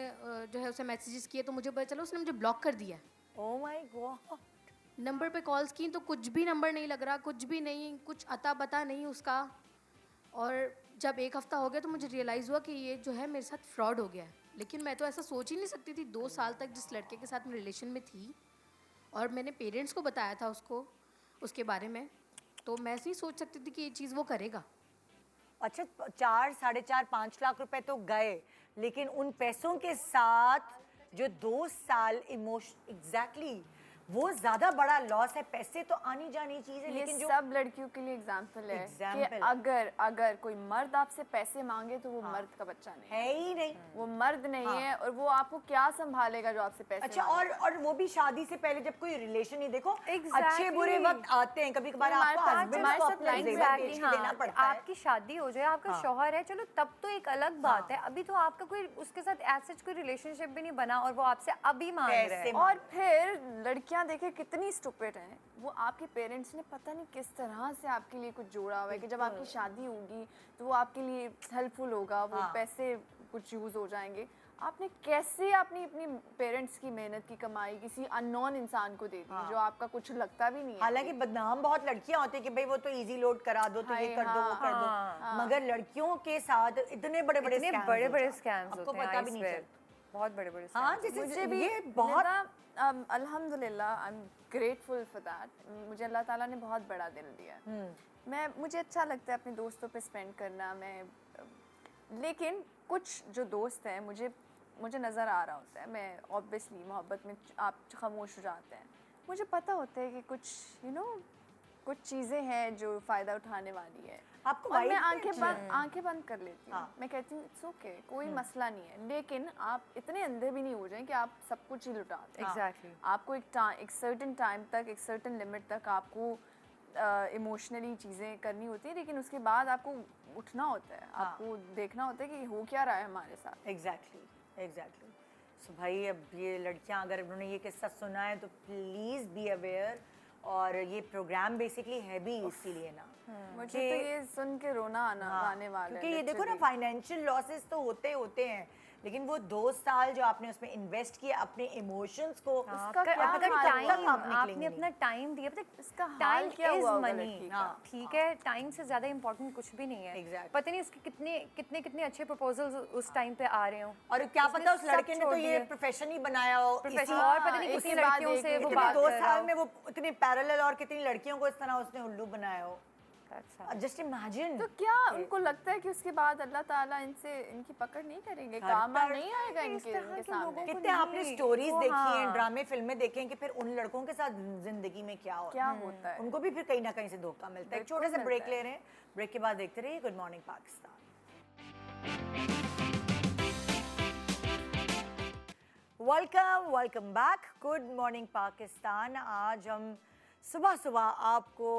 जो है उसे मैसेजेस किए, तो मुझे पता चला उसने मुझे ब्लॉक कर दिया। Oh my God. नंबर पे कॉल्स की तो कुछ भी नंबर नहीं लग रहा, कुछ भी नहीं, कुछ अता पता नहीं उसका। और जब 1 हफ्ता हो गया तो मुझे रियलाइज़ हुआ कि ये जो है मेरे साथ फ्रॉड हो गया है। लेकिन मैं तो ऐसा सोच ही नहीं सकती थी, 2 साल तक जिस लड़के के साथ मैं रिलेशन में थी, और मैंने पेरेंट्स को बताया था उसको उसके बारे में, तो मैं ऐसे ही सोच सकती थी कि ये चीज़ वो करेगा। अच्छा, 4, 4.5, 5 लाख रुपए तो गए, लेकिन उन पैसों के साथ जो 2 साल इमोशन, एग्जैक्टली वो ज्यादा बड़ा लॉस है। पैसे तो आनी जानी चीज है, ये लेकिन जो सब लड़कियों के लिए एग्जाम्पल है कि Example। अगर कोई मर्द आपसे पैसे मांगे तो वो मर्द का बच्चा नहीं है, है ही नहीं। वो मर्द नहीं है, और वो आपको क्या संभालेगा जो आपसे पैसे अच्छा, मांगे। और वो भी शादी से पहले जब कोई रिलेशन नहीं, देखो Exactly। अच्छे बुरे वक्त आते हैं, कभी कभार हमारे आपको पास हस्बैंड हमारे को साथ अपना line जेवर exactly, बेच के देना पड़ता है। आपकी शादी हो जाए, आपका शौहर है, चलो तब तो एक अलग बात है। अभी तो आपका कोई उसके साथ एज सच कोई रिलेशनशिप भी नहीं बना और वो आपसे अभी मांग रहा है। पैसे और फिर लड़कियां लड़कियां देखे कितनी स्टूपिड हैं, वो आपके पेरेंट्स ने पता नहीं किस तरह से आपके लिए कुछ जोड़ा हुआ है कि जब आपकी शादी होगी तो वो आपके लिए हेल्पफुल होगा, वो हाँ। पैसे कुछ यूज़ हो जाएंगे। आपने कैसे अपनी अपनी पेरेंट्स की मेहनत की कमाई किसी अननोन इंसान को दे दी हाँ। जो आपका कुछ लगता भी नहीं है। हालांकि बदनाम बहुत लड़कियां होती हैं कि भाई वो तो इजी लोड करा दो, तो ये हाय, कर दो, वो कर हाँ। दो, मगर लड़कियों के साथ इतने बड़े बड़े इतने बड़े बड़े स्कैम्स आपको होते हैं, पता I भी नहीं swear। चलता। बहुत बड़े बड़े हाँ, scams जैसे मुझे भी ये बहुत अल्हम्दुलिल्लाह I am grateful for that. मुझे अल्लाह ताला ने बहुत बड़ा दिल दिया है। मुझे अच्छा लगता है अपने दोस्तों पे स्पेंड करना। लेकिन कुछ जो दोस्त हैं मुझे नज़र आ रहा होता है, मैं ऑब्वियसली मोहब्बत में आप खामोश हो जाते हैं, मुझे पता होता है कि कुछ कुछ चीज़ें हैं जो फ़ायदा उठाने वाली है। आपको और मैं vibes भी अच्छी आंखें बंद कर लेती हूँ। हाँ। मैं कहती हूँ इट्स ओके, कोई मसला नहीं है, लेकिन आप इतने अंधे भी नहीं हो जाएं कि आप सब कुछ ही लुटा दें। Exactly। आपको एक सर्टेन टाइम तक, एक सर्टेन लिमिट तक आपको इमोशनली चीज़ें करनी होती हैं, लेकिन उसके बाद आपको उठना होता है, हाँ। आपको देखना होता है कि हो क्या रहा है हमारे साथ। एग्जैक्टली। सो भाई अब ये लड़कियां अगर उन्होंने ये किस्सा सुना है तो प्लीज़ बी अवेयर, और ये प्रोग्राम बेसिकली है भी इसीलिए ना मुझे तो ये सुन के रोना आने वाला है, क्योंकि ये देखो ना literally। फाइनेंशियल लॉसेस तो होते हैं, लेकिन वो 2 साल जो आपने उसमें इन्वेस्ट किया अपने इमोशंस को, उसका आपका क्या आपका हाल टाइम, तक आप आपने निकलेंगे अपना टाइम दिया, पता इसका हाल टाइम क्या इज हुआ होगा मनी। लड़की का? हाँ। ठीक है, टाइम से ज्यादा इम्पोर्टेंट कुछ भी नहीं है। Exactly। पता नहीं उसके कितने कितने अच्छे प्रपोजल्स उस टाइम पे आ रहे हो, और क्या उसने पता उस सब लड़के ने तो छोड़ ये दिया। प्रोफेशन ही बनाया हो प्रोफेशनल, इसी- और पता नहीं एक कितनी के बाद लड़कियों एक, से एक वो के इतने बात 2 कर रहा साल हो। में वो इतने पैरेलल और कितनी लड़कियों को इस तरह उसने उल्लू बनाया हो। That's sad। Just imagine. तो क्या उनको लगता है कि उसके बाद अल्लाह ताला इनकी पकड़ नहीं करेंगे, हर काम तरह नहीं आएगा इस इनके तरह इनके के सामने? लोगों को कितने आपने नहीं, स्टोरीज वो देखी हाँ। हैं, ड्रामे फिल्में देखे हैं कि फिर उन लड़कों के साथ जिंदगी में क्या होता क्या है, होता है? उनको भी फिर कहीं ना कहीं से धोखा मिलता है। एक बिल्कुल छोटे से मिलता ब्रेक है। ले रहे हैं, ब्रेक के बाद देखते रहिए good morning Pakistan. Welcome back, good morning Pakistan. आज हम सुबह सुबह आपको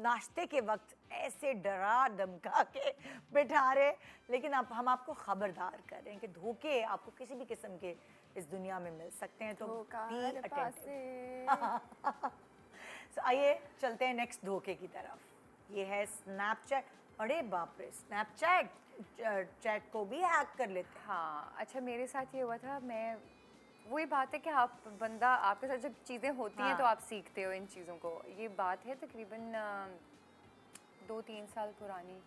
नाश्ते के वक्त ऐसे डरा धमका के बिठा रहे, लेकिन अब हम आपको खबरदार कर रहे हैं कि धोखे आपको किसी भी किस्म के इस दुनिया में मिल सकते हैं, तो धोखा बी हर अटेंटिव। पासे। So, आइए चलते हैं नेक्स्ट धोखे की तरफ। ये है स्नैपचैट। अरे बाप रे, स्नैपचैट चैट को भी हैक कर लेते हैं। हाँ, अच्छा मेरे साथ ये हुआ था। मैं वही बात है कि बंदा आपके साथ जब चीज़ें होती हैं हाँ। तो आप सीखते हो इन चीज़ों को। ये बात है तकरीबन 2-3 साल पुरानी।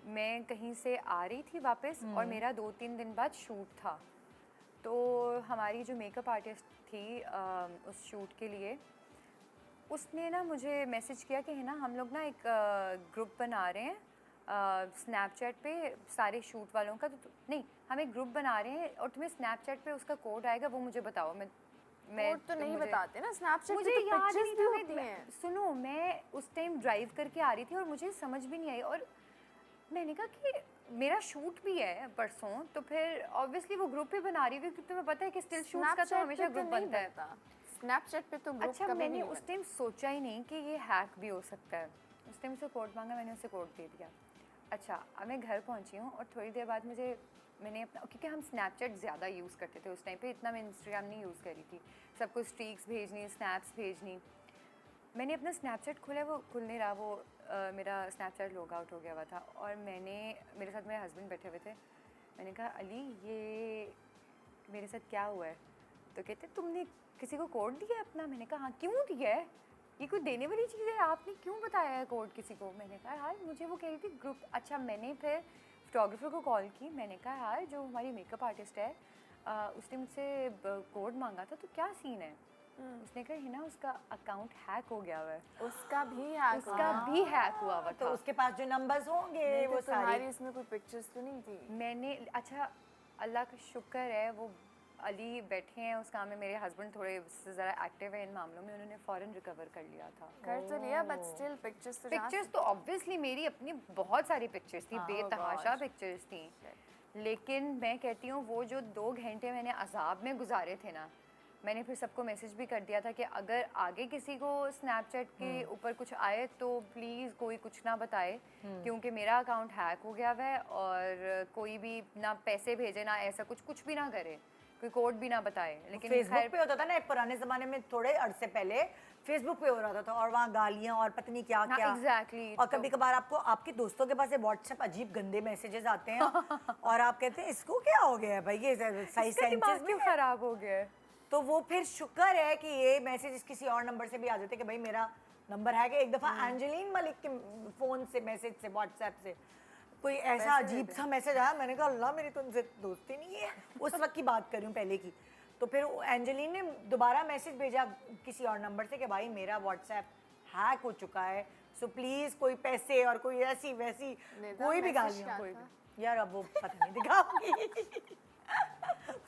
मैं कहीं से आ रही थी वापस और मेरा 2-3 दिन बाद शूट था। तो हमारी जो मेकअप आर्टिस्ट थी उस शूट के लिए, उसने ना मुझे मैसेज किया कि है ना हम लोग ना एक ग्रुप बना रहे हैं स्नैपचैट पे सारे शूट वालों का। तो नहीं, हम एक ग्रुप बना रहे हैं और तुम्हें स्नैपचैट पे उसका कोड आएगा, वो मुझे बताओ। मैं कोड तो नहीं मुझे- बताते ना स्नैपचैट मुझे पे, तो याद ही पिक्चर्स नहीं भी था। होती हैं। सुनो, मैं उस टाइम ड्राइव करके आ रही थी और मुझे समझ भी नहीं आई, और मैंने कहा कि मेरा शूट भी है परसों, तो फिर ऑब्वियसली वो ग्रुप ही बना रही थी क्योंकि तुम्हें पता है कि स्टिल शूट्स का तो हमेशा ग्रुप बनता है। स्नैपचैट पे तो ग्रुप अच्छा, कभी मैंने नहीं उस टाइम सोचा ही नहीं कि ये हैक भी हो सकता है। उस टाइम से कोड मांगा, मैंने उसे कोड दे दिया। अच्छा, अब मैं घर पहुंची हूँ और थोड़ी देर बाद मैंने अपना, क्योंकि हम स्नैपचैट ज़्यादा यूज़ करते थे उस टाइम पे, इतना मैं इंस्टाग्राम नहीं यूज़ करी थी। सबको स्ट्रीक्स भेजनी, स्नैप्स भेजनी। मैंने अपना स्नैपचैट खोला, वो खुल नहीं रहा, वो मेरा स्नैपचैट लॉग आउट हो गया हुआ था। और मेरे साथ मेरे हस्बैंड बैठे हुए थे। मैंने कहा अली ये मेरे साथ क्या हुआ है? तो कहते तुमने किसी को कोड दिया है अपना? मैंने कहा हाँ। क्यों दिया है? ये कोई देने वाली चीज़ है, आपने क्यों बताया है कोड किसी को? मैंने कहा यार मुझे वो कह रही थी ग्रुप। अच्छा, मैंने फिर फोटोग्राफर को कॉल की। मैंने कहा यार जो हमारी मेकअप आर्टिस्ट है उसने मुझसे कोड मांगा था, तो क्या सीन है? उसने कहा है ना उसका अकाउंट हैक हो गया हुआ है। उसका भी हैक उसका भी हैक हुआ हुआ तो था। उसके पास जो नंबर्स होंगे वो तुम्हारी सारे। इसमें कोई पिक्चर्स तो नहीं थी? मैंने अच्छा अल्लाह का शुक्र है वो अली बैठे हैं उस काम में, मेरे हस्बैंड थोड़े ज़रा एक्टिव है इन मामलों में, उन्होंने फ़ौरन रिकवर कर लिया था। कर तो लिया, बट स्टिल पिक्चर्स तो जा पिक्चर्स तो ऑब्वियसली मेरी अपनी बहुत सारी पिक्चर्स थी, बेतहाशा पिक्चर्स थी। लेकिन मैं कहती हूँ वो जो 2 घंटे मैंने अजाब में गुजारे थे ना, मैंने फिर सबको मैसेज भी कर दिया था कि अगर आगे किसी को स्नैपचैट के ऊपर कुछ आए तो प्लीज़ कोई कुछ ना बताए, क्योंकि मेरा अकाउंट हैक हो गया हुआ है। और कोई भी ना पैसे भेजे ना ऐसा कुछ भी ना करे, कोई कोड भी ना बताए, लेकिन फेसबुक पे होता था ना पुराने जमाने में, थोड़े अरसे पहले फेसबूप पे हो रहा था और वहाँ गालियाँ और पता नहीं क्या हाँ, क्या। exactly, और तो- कभी कभार आपको आपके दोस्तों के पास से व्हाट्सएप अजीब गंदे मैसेजेस आते हैं और आप कहते हैं इसको क्या हो गया है भाई, ये सही इसका दिमाग सेंसेस क्यों में। खराब हो गया है? तो वो फिर शुक्र है कि ये मैसेजेस किसी और नंबर से भी आ जाते कि भाई मेरा नंबर है। कि एक दफ़ा एंजेलिन मलिक के फ़ोन से मैसेज से व्हाट्सएप से कोई ऐसा अजीब सा मैसेज आया, मैंने कहा अल्लाह मेरी तो उनसे दोस्ती नहीं है, उस वक्त की बात कर रही हूँ पहले की। तो फिर एंजेलिन ने दोबारा मैसेज भेजा किसी और नंबर से कि भाई मेरा व्हाट्सएप हैक हो चुका है, सो प्लीज़ कोई पैसे और कोई ऐसी वैसी निदा, कोई भी मैसेज गालियाँ क्या कोई था? भी। यार अब वो पता नहीं दिखाऊंगी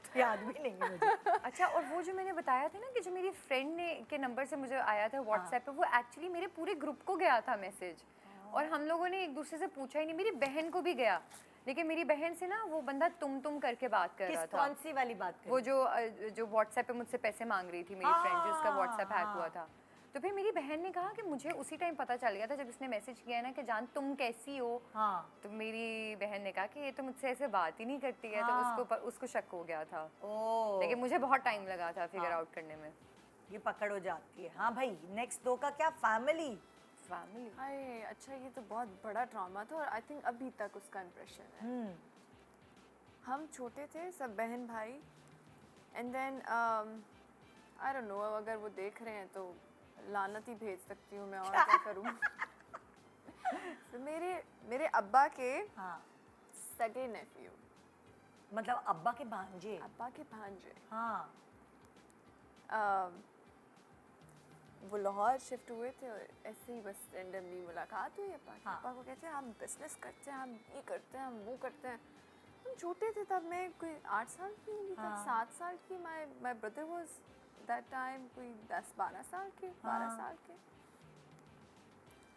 तो याद भी नहीं है मुझे। अच्छा, और वो जो मैंने बताया था ना कि जो मेरी फ्रेंड ने के नंबर से मुझे आया था व्हाट्सएप पे, वो एक्चुअली मेरे पूरे ग्रुप को गया था मैसेज, और हम लोगों ने एक दूसरे से पूछा ही नहीं। मेरी बहन को भी गया, लेकिन मेरी बहन से ना वो बंदा तुम करके बात कर किस रहा था। कौन सी वाली बात कर वो जो व्हाट्सएप पे मुझसे पैसे मांग रही थी मेरी फ्रेंड, जिसका व्हाट्सएप हैक हुआ था। तो फिर मेरी बहन ने कहा कि मुझे उसी टाइम पता चल गया था जब इसने मैसेज किया है ना कि जान तुम कैसी हो। हाँ। तो मेरी बहन ने कहा कि ये तो मुझसे ऐसे बात ही नहीं करती है। हाँ। तो उसको शक हो गया था, ओ लेकिन मुझे बहुत टाइम लगा था फिगर आउट करने में। ये पकड़ हो जाती है। हाँ भाई, नेक्स्ट दो का क्या, फैमिली। फैमिली हाय, अच्छा ये तो बहुत बड़ा ट्रॉमा था, और आई थिंक अभी तक उसका इम्प्रेशन है। हम छोटे थे सब बहन भाई, and then I don't know, अगर वो देख रहे हैं तो लानत ही भेज सकती हूँ मैं, और क्या करूँ। तो मेरे अब्बा के हाँ, सगे नेफ्यू, मतलब अब्बा के भांजे। अब्बा के भांजे, हाँ। वो लाहौर शिफ्ट हुए थे और ऐसे ही बस रेंडमली मुलाकात हुई अब्बा की। हाँ। अब्बा को कहते हैं हम बिजनेस करते हैं, हम ये करते हैं, हम वो करते हैं। हम छोटे थे तब, मैं कोई 8 साल की होंगी तब, हाँ। 7 साल की। My brother was that time कोई 10-12 साल के, 12 हाँ। साल के।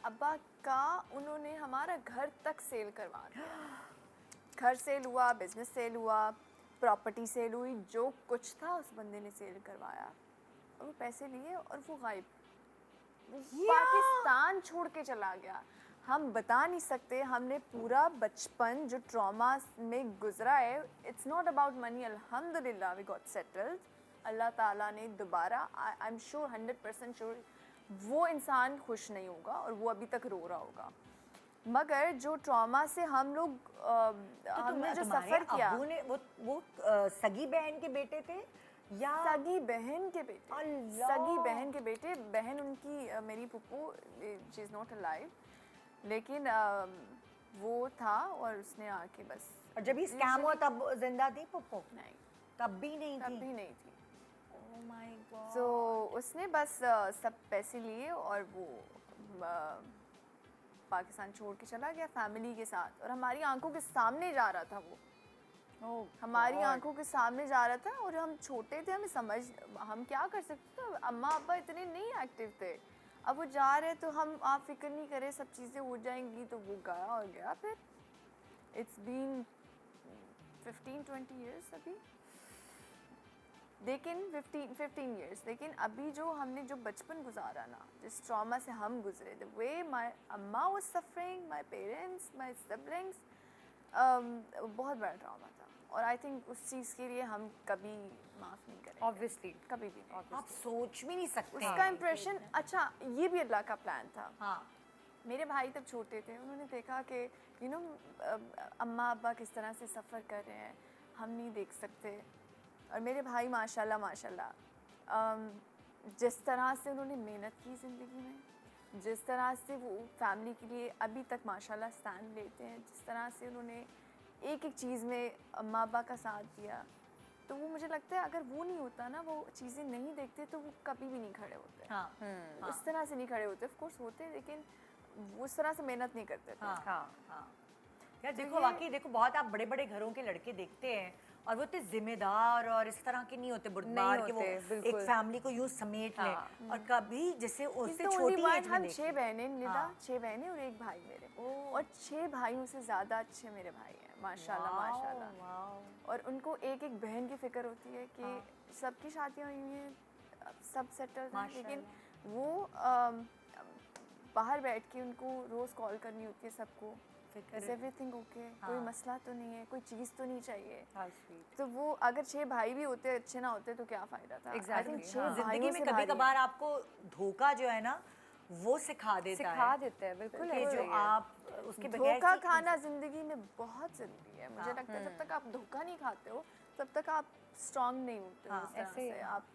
अब्बा का उन्होंने हमारा घर तक सेल करवा दिया। घर सेल हुआ, बिजनेस सेल हुआ, प्रॉपर्टी सेल हुई, जो कुछ था उस बंदे ने सेल करवाया, और वो पैसे लिए और वो गायब। वो पाकिस्तान छोड़ के चला गया। हम बता नहीं सकते, हमने पूरा बचपन जो ट्रॉमा में गुजरा है। इट्स नॉट अबाउट मनी, अल्हम्दुलिल्लाह वी गॉट सेटल्ड। अल्लाह ताला ने दोबारा, आई एम श्योर, 100% श्योर, वो इंसान खुश नहीं होगा और वो अभी तक रो रहा होगा। मगर जो ट्रॉमा से हम लोग हमने जो सफ़र किया, अब्बू ने वो सगी बहन के बेटे थे या सगी बहन के बेटे, अल्लाह। सगी बहन के बेटे। बहन उनकी मेरी पुप्पू, शी इज़ नॉट अलाइव, लेकिन वो था और उसने आके बस। और जब ये स्कैम हुआ तब जिंदा थी पप्पो? नहीं, तब भी नहीं तब थी। भी नहीं थी। Oh my God. तो उसने बस सब पैसे लिए और वो पाकिस्तान छोड़ के चला गया फैमिली के साथ, और हमारी आंखों के सामने जा रहा था वो। हमारी आंखों के सामने जा रहा था, और हम छोटे थे, हम क्या कर सकते थे। अम्मा अब्बा इतने नहीं एक्टिव थे। अब वो जा रहे तो हम, आप फिक्र नहीं करें, सब चीज़ें हो जाएंगी। तो वो गया और गया। फिर इट्स बीन 15-20 ईयर्स अभी, लेकिन 15 ईयर्स। लेकिन अभी जो हमने जो बचपन गुजारा ना, जिस ट्रॉमा से हम गुजरे, द वे माई अम्मा was suffering, my parents, my siblings, बहुत बड़ा ट्रॉमा था। और आई थिंक उस चीज़ के लिए हम कभी माफ़ नहीं करेंगे, ऑब्वियसली। कभी भी नहीं। आप सोच भी नहीं सकते उसका इम्प्रेशन, अच्छा ये भी अल्लाह का प्लान था। हाँ। मेरे भाई तब छोटे थे, उन्होंने देखा कि यू नो अम्मा अब्बा किस तरह से सफ़र कर रहे हैं, हम नहीं देख सकते। और मेरे भाई माशाल्लाह जिस तरह से उन्होंने मेहनत की ज़िंदगी में, जिस तरह से वो फैमिली के लिए अभी तक माशाल्लाह स्टैंड लेते हैं, जिस तरह से उन्होंने एक एक चीज़ में माँ बाप का साथ दिया, तो वो मुझे लगता है अगर वो नहीं होता ना, वो चीज़ें नहीं देखते, तो वो कभी भी नहीं खड़े होते। हाँ। उस तरह से नहीं खड़े होते, ऑफ कोर्स होते, लेकिन वो उस तरह से मेहनत नहीं करते थे। हाँ। यार देखो, वाकई देखो, बहुत आप बड़े बड़े घरों के लड़के देखते हैं और वो इतने जिम्मेदार और इस तरह के नहीं होते बुर्दबार के, वो एक फैमिली को यूं समेट लें। और कभी जैसे उससे छोटी एज में हम देखते 6 बहनें, निदा हाँ। 6 बहनें और 1 भाई मेरे, और 6 भाइयों से ज़्यादा अच्छे मेरे भाई हैं, माशाल्लाह माशाल्लाह। वाओ। और उनको एक एक बहन की फ़िक्र होती है कि सबकी शादियाँ हुई हैं, सब सेटल्ड हैं, लेकिन वो बाहर बैठ के उनको रोज़ कॉल करनी होती है सबको, इज एवरीथिंग ओके, कोई मसला तो नहीं है, कोई चीज़ तो नहीं चाहिए। How sweet. तो वो अगर 6 भाई भी होते अच्छे ना होते तो क्या फ़ायदा था। I think Exactly, 6 हाँ। जिंदगी भाइयों में से कभी भारी है। कभार आपको धोखा जो है ना वो सिखा देता सिखा है देता है, बिल्कुल कि ऐसा जो ही है। आप उसके बगैर धोखा सीख नहीं खाना ज़िंदगी में बहुत ज़रूरी है। मुझे लगता है जब तक आप धोखा नहीं खाते हो तब तक आप स्ट्रांग नहीं होते हो उस तरह ऐसे ही से। है। आप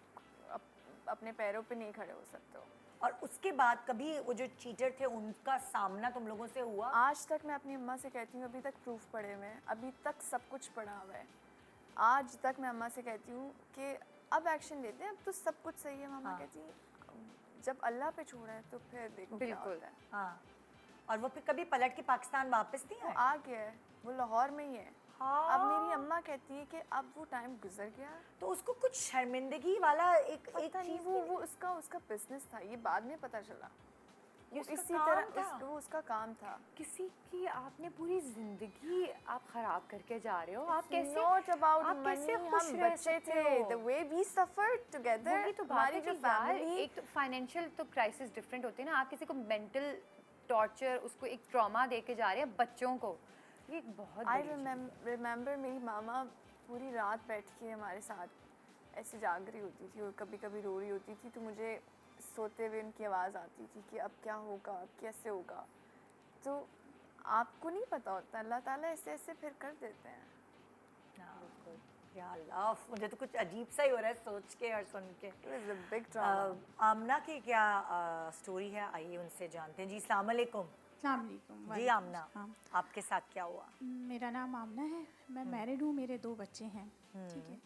अपने पैरों पे नहीं खड़े हो सकते हो। और उसके बाद कभी वो जो चीटर थे उनका सामना तुम लोगों से हुआ? आज तक मैं अपनी अम्मा से कहती हूँ, अभी तक प्रूफ पड़े हुए हैं, अभी तक सब कुछ पड़ा हुआ है। आज तक मैं अम्मा से कहती हूँ कि अब एक्शन लेते हैं, अब तो सब कुछ सही है। मम्मा कहती है जब अल्लाह पे छोड़ा है तो फिर देखो क्या बिल्कुल। होता है। हाँ, और वो फिर कभी पलट के पाकिस्तान वापस नहीं वो आए? आ गया है, वो लाहौर में ही है। हाँ। अब मेरी अम्मा कहती है कि अब वो टाइम गुजर गया। तो उसको कुछ शर्मिंदगी वाला एक पता नहीं, चीज़ वो उसका बिजनेस था, ये बाद में पता चला। ये वो उसका इसी काम तरह था। वो उसका काम था। किसी की आपने पूरी जिंदगी आप खराब करके जा रहे हो। आप कैसे Not about आप कैसे money, खुश हम रह बच्चे सकते थे, हो? the way we suffered together, वही तो बात हमारी है जो कि यार family, एक तो फाइनेंशियल तो क्राइसिस डिफरेंट होते हैं ना। आप किसी को मेंटल टॉर्चर, उसको एक ट्रॉमा दे के जा रहे हैं बच्चों को, ये एक बहुत I बड़ी चीज़ है। remember मेरी मामा पूरी रात बैठ के हमारे साथ ऐसे जाग रही होती थी और कभी कभी रो रही होती थी, तो मुझे सोते हुए उनकी आवाज़ आती थी कि अब क्या होगा, अब कैसे होगा। तो आपको नहीं पता होता, अल्लाह ताला ऐसे ऐसे फिर कर देते हैं। हाँ, बिल्कुल। या अल्लाह, मुझे तो कुछ अजीब सा ही हो रहा है सोच के और सुन के। It was a big drama. आमना की क्या स्टोरी है, आइए उनसे जानते हैं। जी अस्सलाम वालेकुम। अस्सलाम वालेकुम। जी आमना, हाँ, आपके साथ क्या हुआ? मेरा नाम आमना है, मैं मैरिड हूँ, मेरे 2 बच्चे हैं। ठीक है,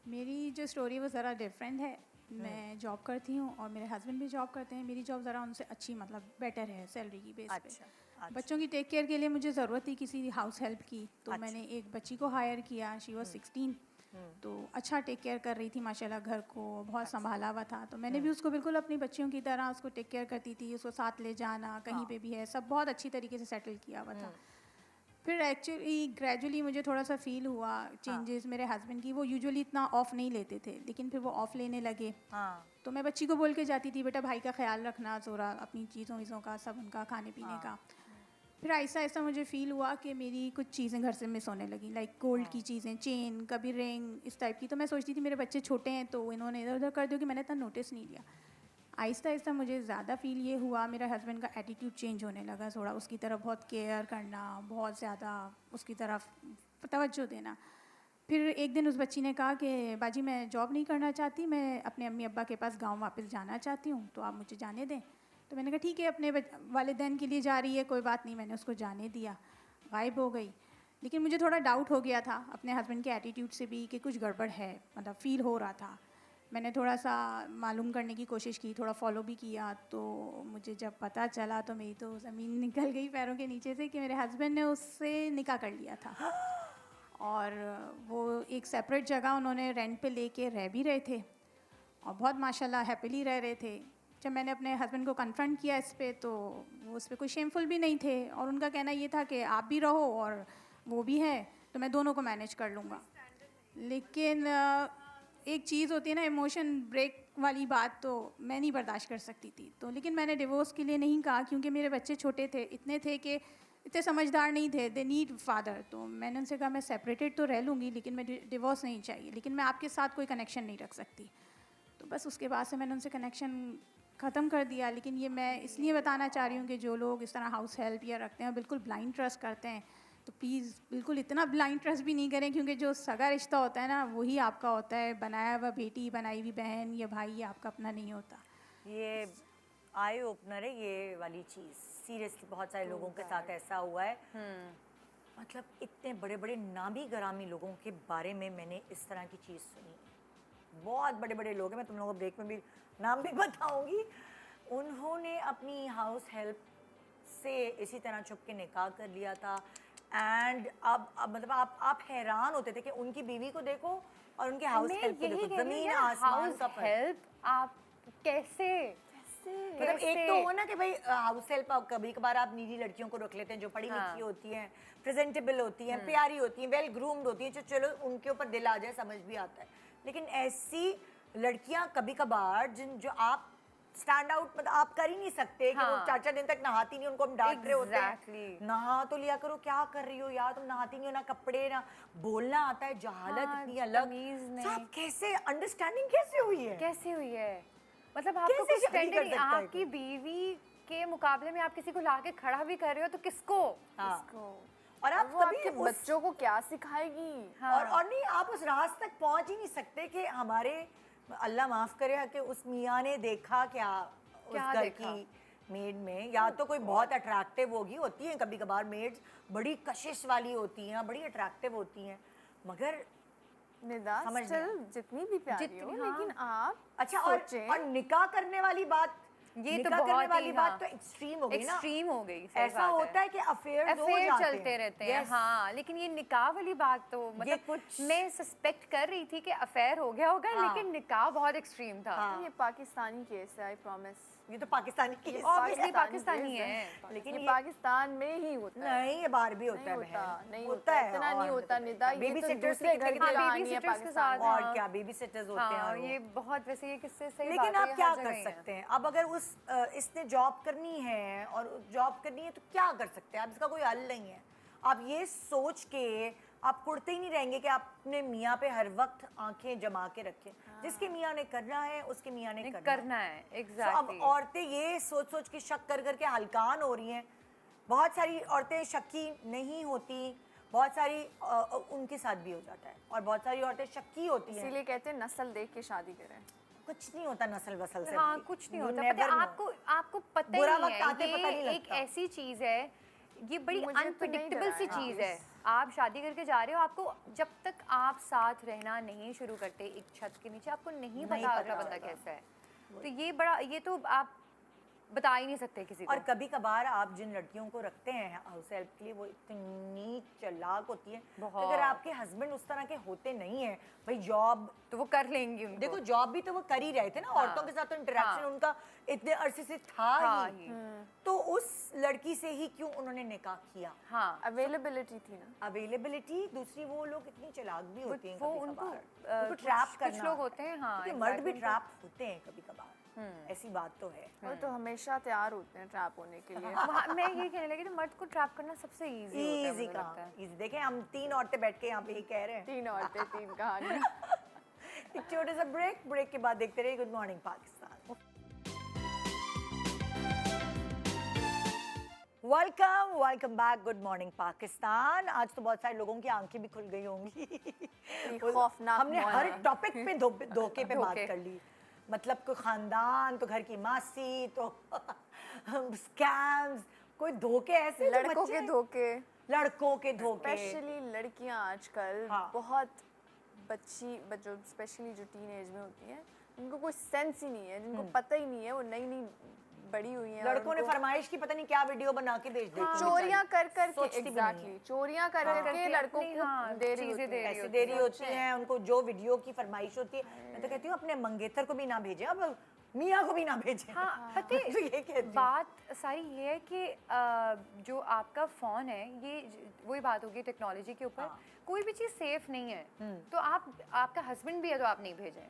मेरी जो स्टोरी है वो ज़रा डिफरेंट है। मैं जॉब करती हूँ और मेरे हस्बैंड भी जॉब करते हैं। मेरी जॉब ज़रा उनसे अच्छी, मतलब बेटर है सैलरी की बेस अच्छा, पे। अच्छा। बच्चों की टेक केयर के लिए मुझे ज़रूरत थी किसी हाउस हेल्प की, तो अच्छा। मैंने एक बच्ची को हायर किया। शी वॉज 16, तो अच्छा टेक केयर कर रही थी माशाल्लाह, घर को बहुत संभाला हुआ था। तो मैंने भी उसको बिल्कुल अपनी बच्चियों की तरह उसको टेक केयर करती थी, उसको साथ ले जाना कहीं पे भी है, सब बहुत अच्छी तरीके से सेटल किया हुआ था। फिर एक्चुअली ग्रेजुअली मुझे थोड़ा सा फील हुआ चेंजेस मेरे हस्बैंड की। वो यूजुअली इतना ऑफ नहीं लेते थे, लेकिन फिर वो ऑफ लेने लगे। हाँ, तो मैं बच्ची को बोल के जाती थी, बेटा भाई का ख्याल रखना, ज़ोरा अपनी चीज़ों वीज़ों का, सब उनका खाने पीने का। फिर ऐसा ऐसा मुझे फ़ील हुआ कि मेरी कुछ चीज़ें घर से मिस होने लगी, लाइक गोल्ड की चीज़ें, चेन, कभी रिंग, इस टाइप की। तो मैं सोचती थी मेरे बच्चे छोटे हैं तो इन्होंने इधर उधर कर दिया कि मैंने इतना नोटिस नहीं लिया। आहिस्ता आहिस्ता मुझे ज़्यादा फ़ील ये हुआ, मेरा हस्बैंड का एटीट्यूड चेंज होने लगा थोड़ा, उसकी तरफ बहुत केयर करना, बहुत ज़्यादा उसकी तरफ तवज्जो देना। फिर एक दिन उस बच्ची ने कहा कि बाजी मैं जॉब नहीं करना चाहती, मैं अपने अम्मी अब्बा के पास गांव वापस जाना चाहती हूँ, तो आप मुझे जाने दें। तो मैंने कहा ठीक है, अपने वालिदैन के लिए जा रही है, कोई बात नहीं। मैंने उसको जाने दिया, गायब हो गई। लेकिन मुझे थोड़ा डाउट हो गया था अपने हस्बैंड के एटीट्यूड से भी कि कुछ गड़बड़ है, मतलब फ़ील हो रहा था। मैंने थोड़ा सा मालूम करने की कोशिश की, थोड़ा फॉलो भी किया। तो मुझे जब पता चला तो मेरी तो ज़मीन निकल गई पैरों के नीचे से कि मेरे हस्बैंड ने उससे निकाह कर लिया था। और वो एक सेपरेट जगह उन्होंने रेंट पे लेके रह भी रहे थे और बहुत माशाल्लाह हैप्पीली रह रहे थे। जब मैंने अपने हस्बैंड को कन्फ्रंट किया इस पे, तो वो उस पर कोई शेमफुल भी नहीं थे और उनका कहना ये था कि आप भी रहो और वो भी है, तो मैं दोनों को मैनेज कर लूँगा। लेकिन एक चीज़ होती है ना, इमोशन ब्रेक वाली बात, तो मैं नहीं बर्दाश्त कर सकती थी। तो लेकिन मैंने डिवोर्स के लिए नहीं कहा, क्योंकि मेरे बच्चे छोटे थे, इतने थे कि इतने समझदार नहीं थे, दे नीड फादर। तो मैंने उनसे कहा मैं सेपरेटेड तो रह लूँगी, लेकिन मैं डिवोर्स नहीं चाहिए, लेकिन मैं आपके साथ कोई कनेक्शन नहीं रख सकती। तो बस उसके बाद से मैंने उनसे कनेक्शन ख़त्म कर दिया। लेकिन ये मैं इसलिए बताना चाह रही हूँ कि जो लोग इस तरह हाउस हेल्प या रखते हैं, बिल्कुल ब्लाइंड ट्रस्ट करते हैं, तो प्लीज़ बिल्कुल इतना ब्लाइंड ट्रस्ट भी नहीं करें, क्योंकि जो सगा रिश्ता होता है ना वही आपका होता है। बनाया हुआ बेटी, बनाई हुई बहन या भाई, ये आपका अपना नहीं होता। ये आई ओपनर है ये वाली चीज़। सीरियसली बहुत सारे लोगों के साथ ऐसा हुआ है। मतलब इतने बड़े बड़े नामी गरामी लोगों के बारे में मैंने इस तरह की चीज़ सुनी। बहुत बड़े बड़े लोग हैं, मैं तुम लोगों को ब्रेक में भी नाम भी बताऊंगी। उन्होंने अपनी हाउस हेल्प से इसी तरह छुप के निकाह कर लिया था। एंड अब मतलब आप हैरान होते थे कि उनकी बीवी को देखो और उनके हाउस मैं हेल्प को यही देखो, कह रही हूँ जमीन यार, आसमान हाउस का फर्क। हेल्प आप कैसे मतलब एक तो हो ना कि भाई हाउस हेल्प, कभी कभार आप नीडी लड़कियों को रख लेते हैं जो पढ़ी लिखी होती हैं, प्रेजेंटेबल होती हैं, प्यारी होती हैं, वेल ग्रूम्ड होती हैं, जो चलो उनके ऊपर दिल आ जाए, समझ भी आता है। लेकिन ऐसी लड़कियां कभी कभार जो आप स्टैंड आउट, मतलब आप कर ही नहीं सकते कि वो हाँ। 4-4 दिन तक नहाती नहीं, उनको हम डांट रहे होते Exactly. हैं नहा तो लिया करो, क्या कर रही हो यार, तुम नहाती नहीं हो, ना कपड़े ना बोलना आता है, जहालत हाँ, इतनी अलग। तमीज़ नहीं। तो आप कैसे, अंडरस्टैंडिंग कैसे हुई है? कैसे हुई है? मतलब आपको कैसे कुछ शादी टेंडर कर नहीं, सकता है आपकी बीवी के मुकाबले में आप किसी को लाके खड़ा भी कर रहे हो तो किसको? हाँ। इसको और आप वो कभी आपके उस बच्चों को क्या सिखाएगी? हाँ। और नहीं, आप उस राज तक पहुंच ही नहीं सकते कि हमारे, अल्लाह माफ करे, कि उस मियाँ ने देखा क्या उस क्या घर देखा? की मेड में। या तो कोई बहुत अट्रैक्टिव होगी, होती हैं कभी कभार मेड्स बड़ी कशिश वाली होती हैं, बड़ी अट्रैक्टिव होती हैं, मगर निदा समझ स्टिल नहीं जितनी भी प्यारी हो, जितनी, हाँ। लेकिन आप अच्छा। सोचें और निकाह करने वाली बात, ये तो निकाह करने बहुत ही, वाली बात हाँ। तो एक्सट्रीम हो गई ना। एक्सट्रीम हो गई, सही ऐसा बात होता है कि अफेयर अफेयर चलते रहते हैं। Yes. हाँ, लेकिन ये निकाह वाली बात तो मतलब कुछ- मैं सस्पेक्ट कर रही थी कि अफेयर हो गया होगा, हाँ। लेकिन निकाह बहुत एक्सट्रीम था। हाँ। ये पाकिस्तानी केस है, आई प्रॉमिस। ये तो पाकिस्तानी की Obviously पाकिस्तानी पाकिस्तानी केस है। लेकिन ये ये पाकिस्तान में ही होता है। नहीं, ये बाहर भी होता नहीं है होता, बहन। नहीं होता होता, है। इतना नहीं और होता मुझे निदा, पता है। ये बेबी तो सिटर्स दूसरे कितने घर की कितने- हाँ, कहानी baby है sitters के पाकिस्तान साथ, में। और हाँ। क्या बेबी सिटर्स होते हैं हाँ, वो। ये बहुत वैसे ये किससे सही लेकिन बात है, आप ये क्या हर कर जगह ही है। सकते हैं? अब अगर उस इसने जॉब करनी है और जॉब करनी है तो क्या कर सकते हैं? अब इसका कोई हल नहीं है। आप ये सोच के आप कुड़ते ही नहीं रहेंगे कि आप अपने मियाँ पे हर वक्त आंखें जमा के रखें। जिसके मियाँ ने करना है उसके मियाँ ने करना है, So, अब एग्जैक्टली। औरतें ये सोच सोच के शक कर करके हलकान हो रही हैं। बहुत सारी औरतें शक्की नहीं होती, बहुत सारी उनके साथ भी हो जाता है, और बहुत सारी औरतें शक्की होती हैं। इसीलिए कहते हैं नस्ल देख के शादी करें। कुछ नहीं होता नस्ल वसल से। हाँ, भाई। कुछ नहीं You होता। never पता है, know. आपको पता बुरा ही वक्त नहीं आते है, पता नहीं ये एक लगता। ऐसी चीज है, ये बड़ी मुझे तो नहीं अनप्रिडिक्टेबल सी डरा है। चीज है। आप शादी करके जा रहे हो, आपको जब तक आप साथ रहना नहीं शुरू करते एक छत के नीचे, आपको नहीं पता पता अगला बंदा होगा। कैसा है। तो ये बड़ा, ये तो आप बता ही नहीं सकते किसी को। और कभी कभार आप जिन लड़कियों को रखते हैं हाउस हेल्प के लिए, वो इतनी चालाक होती है। बहुत। अगर आपके हस्बैंड उस तरह के होते नहीं है, भाई जॉब, तो वो कर लेंगी उनको। देखो जॉब भी तो वो कर ही रहे थे ना, हाँ। औरतों के साथ तो इंटरेक्शन हाँ। उनका इतने अरसे से था हाँ ही। ही। तो उस लड़की से ही क्यों उन्होंने निकाह किया? हाँ, अवेलेबिलिटी थी ना। अवेलेबिलिटी, दूसरी वो लोग इतनी चालाक भी होती हैं वो कभी उनको कभार, उनको कुछ- ट्रैप करना कुछ लोग होते हैं, हाँ, क्योंकि मर्द भी exactly, ट्रैप होते हैं कभी कभार, ऐसी बात तो है। वो तो हमेशा तैयार होते हैं ट्रैप होने के लिए। मैं ये कहने लगी थी, मर्द को ट्रैप करना सबसे इजी होता है, इजी मुझे काम, लगता है। इजी। देखें हम 3 औरतें बैठ के यहाँ पे ये कह रहे हैं। 3 औरतें 3 कहानी। एक छोटे सा ब्रेक के बाद देखते रहिए good morning Pakistan. Welcome back, good morning Pakistan. आज तो बहुत सारे लोगों की आंखें भी खुल गई होंगी। खौफनाक हमने हर morning। टॉपिक पे धोखे पे बात धोखे। कर ली। मतलब कोई खानदान, तो घर की मासी, तो स्कैम्स, कोई धोखे ऐसे जो लड़कों बच्चे- के धोखे, लड़कों के धोखे। स्पेशली लड़कियां आजकल हाँ। बहुत बच्चों स्पेशली जो टीन एज में होती हैं, उनको कोई सेंस ही नहीं है, जिनको पता ही नहीं है, वो नई नई बड़ी हुई हैं। और लड़कों ने उनको फरमाइश की पता नहीं क्या वीडियो बना के भेज देती हैं चोरियां कर कर के, सोचती भी नहीं एग्जैक्टली चोरियां कर कर के करके लड़कों अपनी, को हाँ, दे रही चीज़ें होती दे हैं। रही ऐसे होती देरी होती हैं उनको, जो वीडियो की फरमाइश होती है। मैं तो कहती हूँ अपने मंगेतर को भी ना भेजें, अब मियाँ को भी ना भेजें। हाँ, पता है, तो ये कहती हूँ। बात सारी ये है कि जो आपका फ़ोन है, ये वही बात होगी टेक्नोलॉजी के ऊपर। हाँ। कोई भी चीज़ सेफ नहीं है, तो आपका हस्बैंड भी है तो आप नहीं भेजें।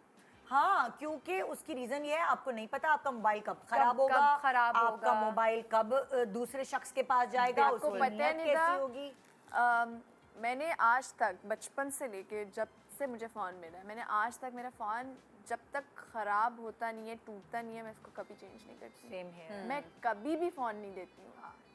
हाँ, क्योंकि उसकी रीजन ये है, आपको नहीं पता आपका मोबाइल कब खराब कब होगा, खराब आपका होगा। मोबाइल कब दूसरे शख्स के पास जाएगा, आपको उसकी पता है नीयत निदा, कैसी होगी। मैंने आज तक बचपन से लेके जब से मुझे फ़ोन मिला है, मैंने आज तक मेरा फ़ोन जब तक ख़राब होता नहीं है, टूटता नहीं है, मैं इसको कभी चेंज नहीं करती। सेम है। मैं कभी भी फ़ोन नहीं देती हूँ।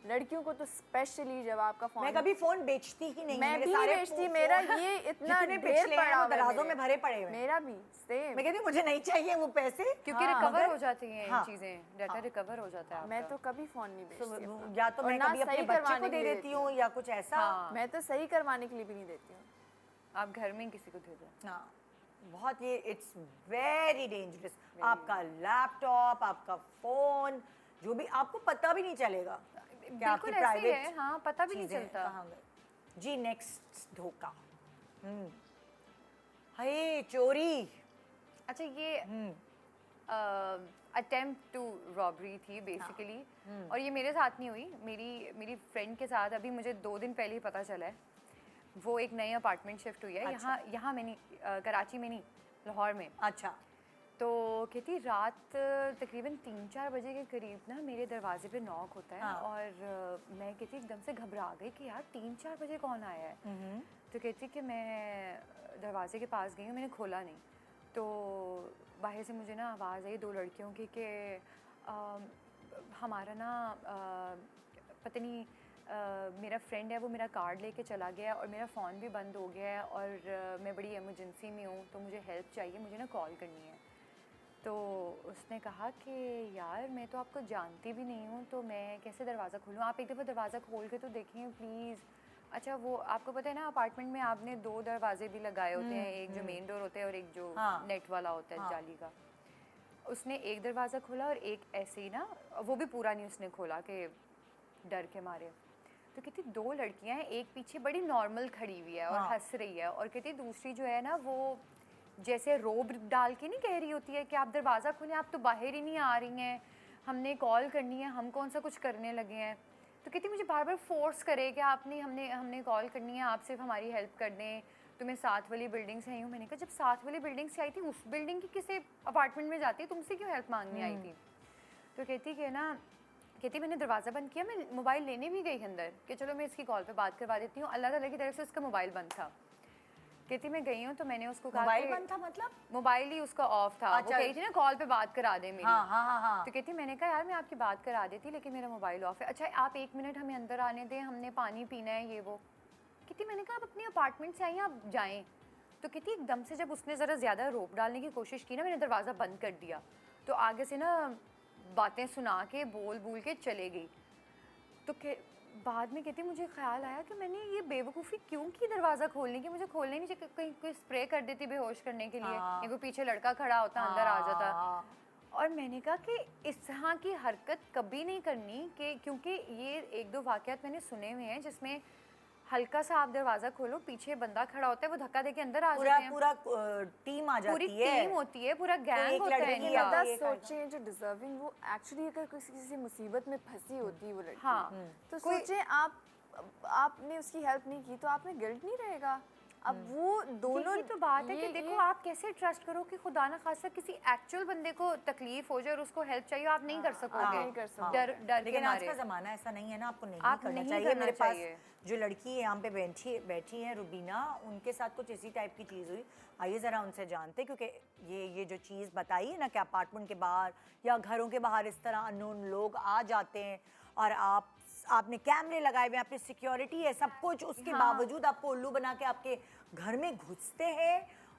लड़कियों को तो स्पेशली जब आपका फ़ोन, मैं कभी फोन बेचती ही नहीं। मैं मेरे भी सारे बेचती, फोन- मेरा ये इतना जितने ढेर पिछले हैं पड़ा वो हुआ है दराजों मेरे। में भरे पड़े हुए हैं। मेरा भी सेम। मैं कहती हूँ मुझे नहीं चाहिए वो पैसे, क्योंकि हाँ, रिकवर मगर- हो जाती हैं हाँ, चीज़ें, डाटा रिकवर हो जाता है मैं आपका। तो कभी फ़ोन नहीं तो बेचती अपना। या तो और मैं ना कभी अपने सही बच्चे करवाने को के दे लिए देती हूँ या कुछ ऐसा। हाँ। मैं तो सही करवाने के लिए भी नहीं देती हूँ। आप घर में किसी को दे दो। हाँ, बहुत ये इट्स वेरी डेंजरस। आपका लैपटॉप, आपका फोन, जो भी आपको पता भी नहीं चलेगा कि आपकी बिल्कुल ऐसे ही प्राइवेट है, हाँ, पता भी नहीं चीज़ें चलता। कहाँ गई। जी नेक्स्ट धोखा। हाय चोरी। अच्छा, ये अटेम्प्ट टू रॉबरी थी बेसिकली, और ये मेरे साथ नहीं हुई, मेरी फ्रेंड के साथ। अभी मुझे 2 दिन पहले ही पता चला है। वो एक नई अपार्टमेंट शिफ्ट हुई है, अच्छा। यहाँ में नहीं, कराची में नहीं, लाहौर में। अच्छा। तो तो कहती रात तकरीबन 3-4 बजे के करीब ना मेरे दरवाजे पे नॉक होता है हाँ। और मैं कहती एकदम से घबरा गई कि यार 3-4 बजे कौन आया है। तो कहती कि मैं दरवाजे के पास गई हूँ, मैंने खोला नहीं, तो बाहर से मुझे ना आवाज़ आई 2 लड़कियों की कि हमारा ना पता नहीं मेरा फ्रेंड है वो मेरा कार्ड लेके चला गया है और मेरा फ़ोन भी बंद हो गया है और मैं बड़ी इमरजेंसी में हूँ, तो मुझे हेल्प चाहिए, मुझे ना कॉल करनी है। तो उसने कहा कि यार मैं तो आपको जानती भी नहीं हूँ, तो मैं कैसे दरवाज़ा खोलूँ, आप एक दफ़ा दरवाज़ा खोल के तो देखें प्लीज़। अच्छा वो आपको पता है ना अपार्टमेंट में आपने 2 दरवाजे भी लगाए होते हैं, एक जो मेन डोर होता है और एक जो हाँ। नेट वाला होता है हाँ। जाली का। उसने एक दरवाज़ा खोला और एक ऐसे ही ना, वो भी पूरा नहीं उसने खोला कि डर के मारे। तो कहती 2 लड़कियां हैं, एक पीछे बड़ी नॉर्मल खड़ी हुई है और हाँ। हंस रही है, और कहती दूसरी जो है ना वो जैसे रोब डाल के नहीं कह रही होती है कि आप दरवाज़ा खोलें, आप तो बाहर ही नहीं आ रही हैं, हमने कॉल करनी है, हम कौन सा कुछ करने लगे हैं। तो कहती मुझे बार बार फोर्स करे कि आपने हमने कॉल करनी है, आप सिर्फ हमारी हेल्प कर दें, तो मैं 7 वाली बिल्डिंग से आई हूँ। मैंने कहा जब 7 वाली बिल्डिंग से आई थी, उस बिल्डिंग की किसी अपार्टमेंट में जाती, तुमसे क्यों हेल्प मांगने आई थी। तो कहती कि ना, कहती मैंने दरवाज़ा बंद किया, मैं मोबाइल लेने भी गई अंदर कि चलो मैं इसकी कॉल पे बात करवा देती हूँ, अल्लाह ताला की तरफ से उसका मोबाइल बंद था। कहती मैं गई हूँ तो मैंने उसको कहा मोबाइल कि- बंद था मतलब? मोबाइल ही उसका ऑफ था। अच्छा। वो कही थी ना कॉल पे बात करा दे मेरी। हाँ हाँ हाँ हाँ। तो कहती मैंने कहा यार मैं आपकी बात करा देती लेकिन मेरा मोबाइल ऑफ है। अच्छा आप 1 मिनट हमें अंदर आने दें, हमने पानी पीना है ये वो। कहती मैंने कहा आप अपने अपार्टमेंट से आई हैं, आप जाएं। तो कहती एकदम से जब उसने ज़रा ज़्यादा रोक डालने की कोशिश की ना, मैंने दरवाज़ा बंद कर दिया, तो आगे से ना बातें सुना के बोल के चले गई। तो बाद में कहती मुझे ख्याल आया कि मैंने ये बेवकूफ़ी क्यों की दरवाज़ा खोलने की, मुझे खोलने नहीं चाहिए, कहीं कोई स्प्रे कर देती बेहोश करने के लिए, हाँ। या कोई पीछे लड़का खड़ा होता अंदर आ जाता। हाँ। और मैंने कहा कि इस तरह की हरकत कभी नहीं करनी, कि क्योंकि ये 1-2 वाक़यात मैंने सुने हुए हैं जिसमें हल्का सा आप दरवाज़ा खोलो, पीछे बंदा खड़ा होता है, वो धक्का देके अंदर आ पूरा जाते हैं। पूरा टीम आ पूरी जाती है। टीम होती है, पूरा गैंग एक होता है लड़की इनका। आता ज़्यादा सोचें जो डिजर्विंग, वो एक्चुअली अगर किसी मुसीबत में फंसी होती है वो लड़की, हाँ। तो सोचें आपने उसकी हेल्प नहीं की तो आप में गिल्ट नहीं रहेगा। अब वो दोनों यही तो बात है कि ये- देखो ये- आप कैसे ट्रस्ट करो कि खुदा ना खासा किसी एक्चुअल बंदे को तकलीफ हो जाए और उसको हेल्प चाहिए, आप नहीं कर सकोगे। नहीं कर सकते। डर डर के लेकिन आज मारे। का ज़माना ऐसा नहीं है ना, आपको नहीं आप करना नहीं चाहिए। करना मेरे पास चाहिए। जो लड़की यहाँ पे बैठी है रुबीना, उनके साथ कुछ इसी टाइप की चीज़ हुई। आइए ज़रा उनसे जानते हैं, क्योंकि ये जो चीज़ बताई है ना कि अपार्टमेंट के बाहर या घरों के बाहर इस तरह अननोन लोग आ जाते हैं और आपने कैमरे लगाए हुए हैं, आपने सिक्योरिटी है, सब कुछ, उसके बावजूद आपको उल्लू बना के आपके घर में घुसते हैं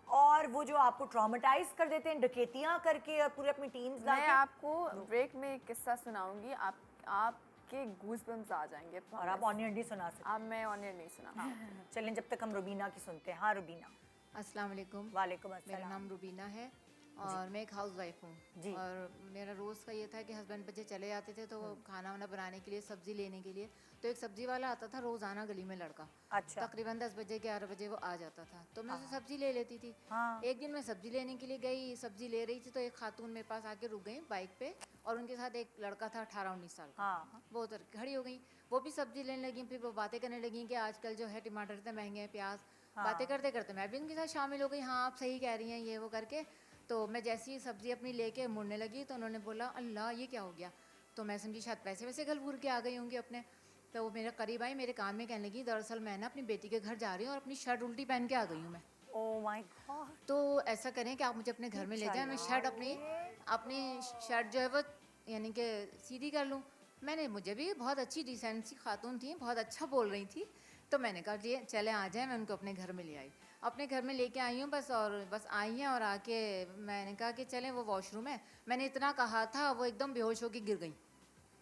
और वो जो आपको ट्रॉमेटाइज कर देते हैं डकैतियां करके और पूरे अपनी टीम्स ला मैं के। आपको ब्रेक में एक किस्सा सुनाऊंगी, आपके गूज़बम्स आ जाएंगे। और आप ऑनियन नहीं सुना सकते। अब मैं ऑनियर नहीं सुना। चलें जब तक हम रुबीना की सुनते हैं। हाँ रुबीना। अस्सलाम वालेकुम। वालेकुम मेरा अस्सलाम। नाम रुबीना है और मैं एक हाउस वाइफ जी। हूँ। और मेरा रोज़ का ये था कि हस्बैंड बच्चे चले जाते थे तो वो खाना वाना बनाने के लिए, सब्ज़ी लेने के लिए, तो एक सब्ज़ी वाला आता था रोज़ाना गली में लड़का। अच्छा। तकरीबन 10 बजे 11 बजे वो आ जाता था, तो मैं उससे सब्ज़ी ले लेती थी। हाँ। एक दिन मैं सब्ज़ी लेने के लिए गई, सब्ज़ी ले रही थी तो एक खातून मेरे पास आके रुक गई बाइक पे, और उनके साथ एक लड़का था 18-19 साल का। हाँ। वो उधर खड़ी हो गई, वो भी सब्ज़ी लेने लगी, फिर वो बातें करने लगी कि आजकल जो है टमाटर इतने महंगे हैं, प्याज। बातें करते करते मैं भी उनके साथ शामिल हो गई, हाँ आप सही कह रही हैं ये वो करके। तो मैं जैसी ही सब्ज़ी अपनी लेके मुड़ने लगी तो उन्होंने बोला अल्लाह ये क्या हो गया, तो मैं समझी शायद पैसे वैसे घल के आ गई होंगी अपने। तो वो मेरे करीब आई, मेरे कान में कहने लगी दरअसल मैं ना अपनी बेटी के घर जा रही हूँ और अपनी शर्ट उल्टी पहन के आ गई हूँ मैं। Oh my God. तो ऐसा करें कि आप मुझे अपने घर में ले जाएं, मैं शर्ट अपनी शर्ट जो है वो यानी कि सीधी कर लूँ। मुझे भी बहुत अच्छी डिसेंट सी खातून थी, बहुत अच्छा बोल रही थी, तो मैंने कहा जी चले आ जाए, मैं उनको अपने घर में ले आई। अपने घर में लेके आई हूँ बस आई हैं और आके मैंने कहा कि चलें वो वॉशरूम है। मैंने इतना कहा था, वो एकदम बेहोश होकर गिर गई,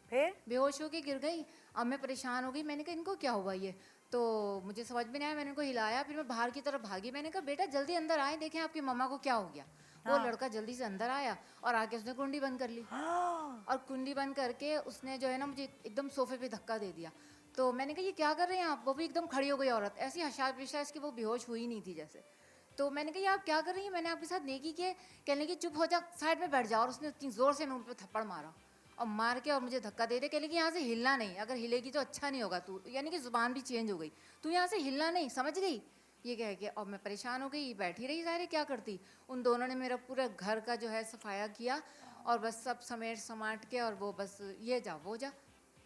फिर बेहोश होकर गिर गई। अब मैं परेशान हो गई, मैंने कहा इनको क्या हुआ ये, तो मुझे समझ में नहीं आया, मैंने उनको हिलाया, फिर मैं बाहर की तरफ भागी। मैंने कहा बेटा जल्दी अंदर आए, देखें आपकी मम्मा को क्या हो गया। वो लड़का जल्दी से अंदर आया और आके उसने कुंडी बंद कर ली, और कुंडी बंद करके उसने जो है ना मुझे एकदम सोफे पे धक्का दे दिया। तो मैंने कहा ये क्या कर रहे हैं आप, वो भी एकदम खड़ी हो गई औरत, ऐसी हशाश विशाश की वो बेहोश हुई नहीं थी जैसे। तो मैंने कहा ये आप क्या कर रही हैं, मैंने आपके साथ नेकी की। कहने लगी चुप हो जा, साइड में बैठ जाओ। और उसने इतनी ज़ोर से मुझ पर थप्पड़ मारा और मार के और मुझे धक्का दे दे। कहने लगी यहाँ से हिलना नहीं, अगर हिलेगी तो अच्छा नहीं होगा तू, यानी कि ज़ुबान भी चेंज हो गई, तू यहाँ से हिलना नहीं, समझ गई। ये कह के और मैं परेशान हो गई, बैठी रही ज़ाहिर है क्या करती। उन दोनों ने मेरा पूरा घर का जो है सफाया किया और बस सब समेट समाट के और वो बस ये जा वो जा।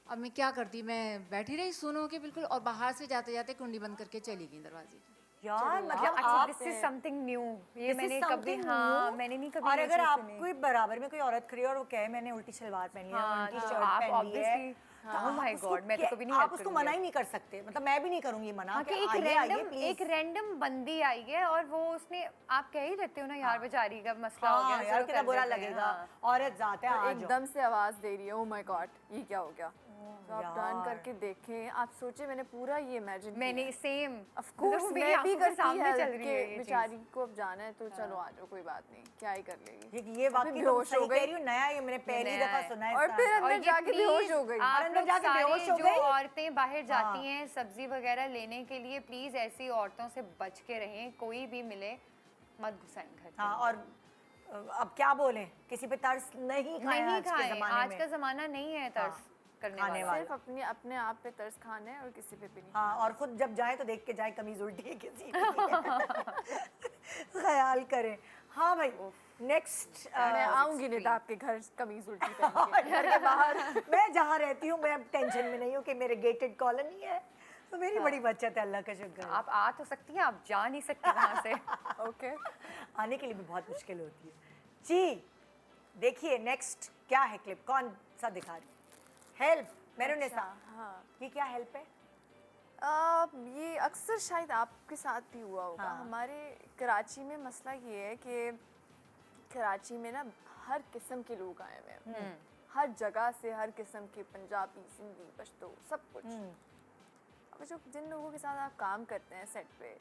अब मैं क्या करती, मैं बैठी रही सुनो के बिल्कुल, और बाहर से जाते जाते कुंडी बंद करके चली गई दरवाजे की। यार मतलब अच्छा, आप दिस इज समथिंग न्यू। ये This is मैंने कभी, something हाँ new। मैंने नहीं कभी और ये अगर चीज़ आप सुनी। कोई बराबर में कोई औरत खड़ी है और वो कहे मैंने उल्टी सलवार पहनी है, हाँ, उल्टी तो शर्ट आप पहनी है, obviously, तो oh आप my उसको God, मैं तो कभी नहीं आप help उसको करूंगी मना अब। ही नहीं कर सकते, मतलब मैं भी नहीं करूंगी मना हाँ, कि कि एक आइए आइए रैंडम प्लीज। बंदी आई है और वो उसने, आप कह ही देते हो ना यार बेचारी का मसला हो हाँ गया, यार चलो कितना कर बुरा देते हैं, लगेगा, हाँ। औरत जात है और आ जाओ। एकदम से आवाज़ दे रही है, ओ माय गॉड ये क्या हो गया। तो आप टर्न यार। करके देखें, आप सोचे मैंने पूरा ये इमेजिन मैंने सेम ऑफ कोर्स मैं भी करती सामने है चल रही है कि ये बेचारी को अब जाना है तो चलो आ जाओ, कोई बात नहीं, क्या ही कर लेगी। ये वाकई तुम बेहोश हो सही गई। कह रही हो, नया ये मैंने पहली नया दफा है। सुना है और इसका। फिर और अंदर ये जाके बेहोश please, हो गई। आप अंदर लोग जाके सारे बेहोश हो जो गई? औरतें बाहर जाती हैं सब्जी वगैरह लेने के लिए, प्लीज ऐसी औरतों से बच के रहें, कोई भी मिले मत घुसाएं घर के हाँ, अंदर। और अब क्या बोले, किसी पे तरस नहीं खाएं नहीं आज के खाएं, जमाने आज में। का जमाना नहीं है तरस करने खाने वाला। सिर्फ अपने आप पे तरस खाना है और किसी पे भी नहीं। हाँ, और खुद जब जाए तो देख के जाए कमीज उल्टी है किसी की। ख्याल करें। हाँ भाई, नेक्स्ट मैं आऊंगी निदा आपके घर कमीज उल्टी पहन के। घर के बाहर मैं जहाँ रहती हूँ, मैं टेंशन में नहीं हूँ कि मेरे गेटेड कॉलोनी है, तो मेरी बड़ी बचत है, अल्लाह का शुक्र है। आप आ तो सकती हैं, आप जा नहीं सकती वहाँ से। ओके आने के लिए भी बहुत मुश्किल होती है जी। देखिए नेक्स्ट क्या है क्लिप, कौन सा दिखा रही है? हेल्प मेरुनिसा, हाँ ये क्या हेल्प है? ये अक्सर शायद आपके साथ भी हुआ होगा। हाँ। हमारे कराची में मसला ये है कि कराची में ना हर किस्म के लोग आए हुए हैं, हर जगह से, हर किस्म के, पंजाबी, सिंधी, पश्तो, सब कुछ। अब जो जिन लोगों के साथ आप काम करते हैं सेट पे,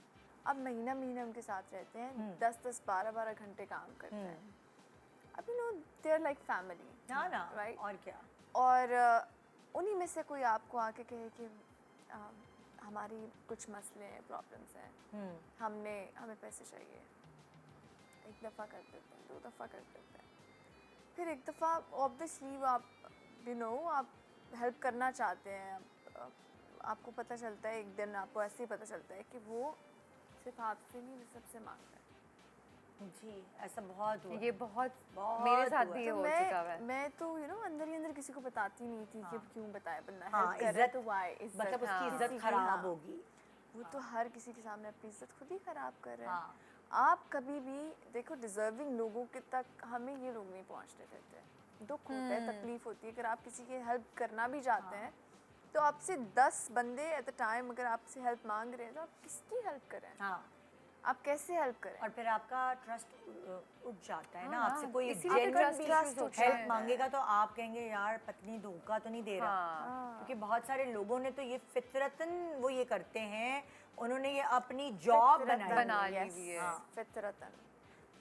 आप महीना महीना उनके साथ रहते हैं, 10-10, 12-12 घंटे काम करते हैं। अब you know they are like family, ना ना, राइट। और क्या। और उन्हीं में से कोई आपको आके कहे कि हमारी कुछ मसले हैं, प्रॉब्लम्स हैं, हमें पैसे चाहिए, एक दफ़ा कर देते हैं, 2 दफ़ा कर देते हैं, फिर एक दफ़ा ऑब्वियसली वो आप आप हेल्प करना चाहते हैं। आपको पता चलता है एक दिन, आपको ऐसे ही पता चलता है कि वो सिर्फ आपसे नहीं, वो सबसे मांगता है। जी ऐसा बहुत हुआ। ये बहुत बहुत मेरे साथ हुआ। भी ये तो हो चुका है। मैं तो अंदर ही अंदर किसी को बताती नहीं थी कि क्यों बताए बंदा हाँ, हेल्प कर रहा है तो इज्जत, वाई इज्जत, मतलब उसकी हाँ। इज्जत किसी की, खराब हाँ। होगी। वो तो हर किसी के सामने अपनी इज्जत खुद ही खराब कर रहे हैं। हाँ। आप कभी भी देखो, डिजर्विंग लोगों के तक हमें ये लोग नहीं पहुंचने देते। दुख होता है, तकलीफ होती है। अगर आप किसी की हेल्प करना भी चाहते हैं तो आपसे 10 बंदे एट द टाइम अगर आपसे हेल्प मांग रहे हैं तो आप किसकी हेल्प करें? हाँ, आप कैसे हेल्प करें? और फिर आपका ट्रस्ट उठ जाता है ना, हाँ, आपसे कोई इसीलिए तो genuine trust issues होते हेल्प हैं। मांगेगा तो आप कहेंगे यार पत्नी धोखा तो नहीं दे रहा। हाँ। क्योंकि बहुत सारे लोगों ने तो ये फितरतन वो ये करते हैं, उन्होंने ये अपनी जॉब बना ली Yes, हुई है। हाँ। फितरतन।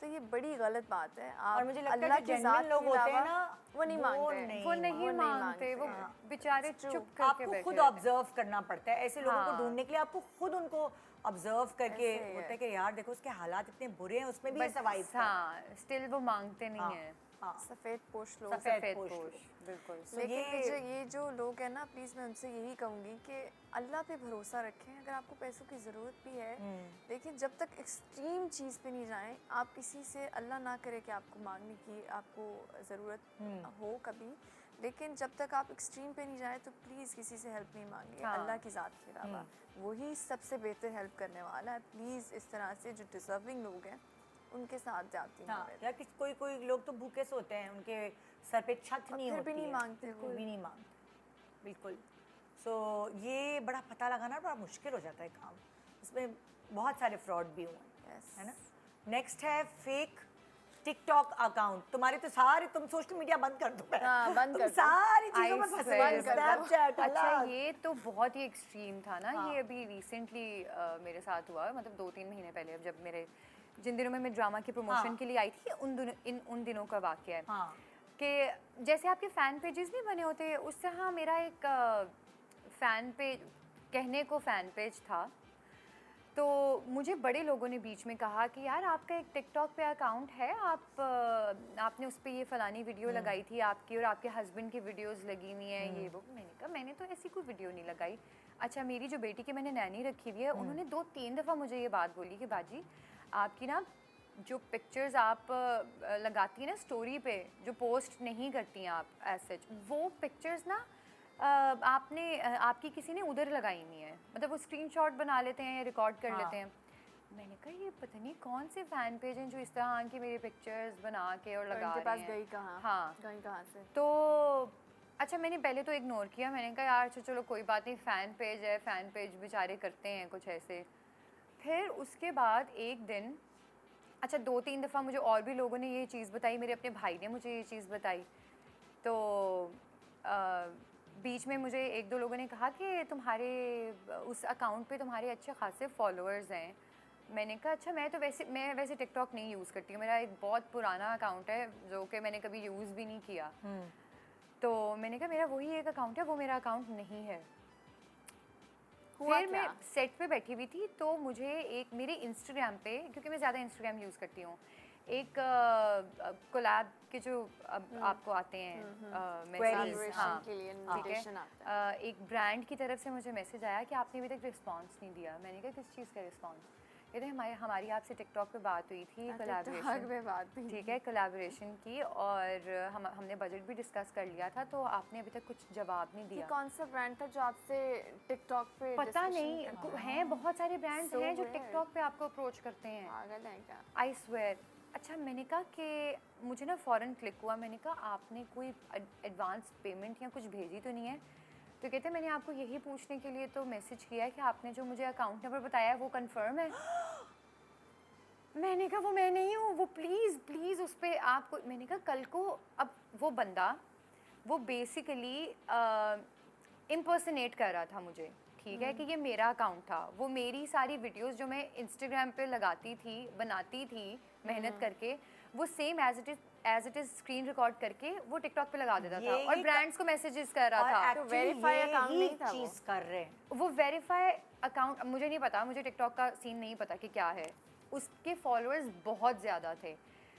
तो ये बड़ी गलत बात है। आप और मुझे लगता है अल्लाह जो की genuine ज़ात लोग के होते हैं अलावा ना, वो नहीं मांगते। वो नहीं मांगते, वो हैं। बेचारे चुप करके आपको बैठे खुद रहते हैं। ऑब्जर्व करना पड़ता है ऐसे लोगों को हाँ। ढूंढने के लिए। आपको खुद उनको ऑब्जर्व करके ऐसे ही है। होता है कि यार देखो उसके हालात इतने बुरे हैं, उसमें भी ये बस सर्वाइव कर। हाँ, स्टिल वो मांगते नहीं हाँ, है। हाँ, सफ़ेद पोश लोग। सफेद सफेद पोश पोश, लोग। बिल्कुल। तो लेकिन ये ये जो लोग हैं ना, प्लीज़ मैं उनसे यही कहूँगी कि अल्लाह पे भरोसा रखें। अगर आपको पैसों की ज़रूरत भी है, लेकिन जब तक एक्सट्रीम चीज़ पे नहीं जाएं, आप किसी से, अल्लाह ना करे कि आपको मांगने की आपको ज़रूरत हो कभी, लेकिन जब तक आप एक्सट्रीम पे नहीं जाएं तो प्लीज़ किसी से हेल्प नहीं मांगिए हाँ। अल्लाह की ज़ात के अलावा। वही सबसे बेहतर हेल्प करने वाला है। प्लीज़ इस तरह से जो डिज़र्विंग लोग हैं उनके साथ जाती हूँ हाँ, मैं। या कोई लोग तो भूखे सोते हैं, उनके सर पे छत नहीं फिर होती भी नहीं है, मांगते बिल्कुल वो। भी नहीं मांगते, बिल्कुल। सो ये बड़ा पता लगाना बड़ा मुश्किल हो जाता है काम, इसमें बहुत सारे फ्रॉड भी हुए हैं, Yes. है ना। नेक्स्ट है फेक टिकटॉक अकाउंट। तुम्हारे तो सारे, तुम सोशल मीडिया बंद कर दो। हाँ, बंद तुम कर दो। सारी चीजों I में फंसे swear, हुए, स्नैपचैट। अच्छा ये तो बहुत ही एक्सट्रीम था ना। हाँ। ये अभी रिसेंटली मेरे साथ हुआ, मतलब 2-3 महीने पहले, अब जब मेरे जिन दिनों में मैं ड्रामा के प्रमोशन हाँ। के लिए आई थी, उन दिनों का वाकया है हाँ, कि जैसे आपके फ़ैन पेजेस नहीं बने होते, उस तरह मेरा एक फ़ैन पेज, कहने को फ़ैन पेज था। तो मुझे बड़े लोगों ने बीच में कहा कि यार आपका एक टिकटॉक पे अकाउंट है, आपने उस पर ये फ़लानी वीडियो लगाई थी आपकी और आपके हस्बैंड की वीडियोस लगी हुई हैं ये वो। मैंने कहा मैंने तो ऐसी कोई वीडियो नहीं लगाई। अच्छा, मेरी जो बेटी की मैंने नैनी रखी हुई है, उन्होंने 2-3 दफ़ा मुझे ये बात बोली कि बाजी आपकी ना जो पिक्चर्स आप लगाती हैं ना स्टोरी पे, जो पोस्ट नहीं करती हैं आप एज सच, वो पिक्चर्स ना आपकी किसी ने उधर लगाई हुई है, मतलब वो स्क्रीनशॉट बना लेते हैं या रिकॉर्ड कर लेते हैं। मैंने कहा ये पता नहीं कौन से फ़ैन पेज हैं जो इस तरह की मेरी पिक्चर्स बना के और लगा उनके रहे पास हैं। गई कहाँ? हाँ, गई कहाँ से? तो अच्छा मैंने पहले तो इग्नोर किया। मैंने कहा यार चलो कोई बात नहीं, फ़ैन पेज है, फ़ैन पेज बेचारे करते हैं कुछ ऐसे। फिर उसके बाद एक दिन, अच्छा 2-3 दफ़ा मुझे और भी लोगों ने ये चीज़ बताई, मेरे अपने भाई ने मुझे ये चीज़ बताई। तो बीच में मुझे 1-2 लोगों ने कहा कि तुम्हारे उस अकाउंट पे तुम्हारे अच्छे खासे फॉलोअर्स हैं। मैंने कहा अच्छा मैं वैसे टिकटॉक नहीं यूज़ करती हूँ, मेरा एक बहुत पुराना अकाउंट है जो कि मैंने कभी यूज़ भी नहीं किया। तो मैंने कहा मेरा वही एक अकाउंट है, वो मेरा अकाउंट नहीं है। फिर मैं सेट पे बैठी हुई थी तो मुझे एक मेरे इंस्टाग्राम पे, क्योंकि मैं ज़्यादा इंस्टाग्राम यूज़ करती हूँ, एक कोलैब के जो आपको आते हैं मैसेज, हाँ के लिए ठीक है, invitation आता है। एक ब्रांड की तरफ से मुझे मैसेज आया कि आपने अभी तक रिस्पांस नहीं दिया। मैंने कहा किस चीज़ का रिस्पांस? कहते हमारी आपसे टिकटॉक पे बात हुई थी, कोलैबोरेशन पे बात हुई ठीक है, कोलैबोरेशन की, और हमने बजट भी डिस्कस कर लिया था, तो आपने अभी तक कुछ जवाब नहीं कि दिया। कौन सा ब्रांड था जो आपसे टिकटॉक पे पता discussion नहीं, करता है? हैं बहुत सारे ब्रांड्स So हैं जो weird. टिकटॉक पे आपको अप्रोच करते हैं। पागल है क्या? I swear. अच्छा मैंने कहा कि मुझे ना फ़ौरन क्लिक हुआ, मैंने कहा आपने कोई एडवांस पेमेंट या कुछ भेजी तो नहीं है? तो कहते मैंने आपको यही पूछने के लिए तो मैसेज किया है कि आपने जो मुझे अकाउंट नंबर बताया है वो कंफर्म है। मैंने कहा वो मैं नहीं हूँ, वो प्लीज़ उस पर आपको। मैंने कहा कल को अब वो बंदा वो बेसिकली इम्पर्सनेट कर रहा था मुझे, ठीक है, कि ये मेरा अकाउंट था, वो मेरी सारी वीडियोस जो मैं इंस्टाग्राम पे लगाती थी, बनाती थी मेहनत करके, वो same as it is screen record करके वो टिकटॉक पे लगा देता था और ब्रांड्स को मैसेजेस कर रहा था। तो verify account नहीं था वो। चीज कर रहे हैं। वो वेरीफाई अकाउंट मुझे नहीं पता, मुझे टिकटॉक का सीन नहीं पता कि क्या है। उसके फॉलोअर्स बहुत ज़्यादा थे।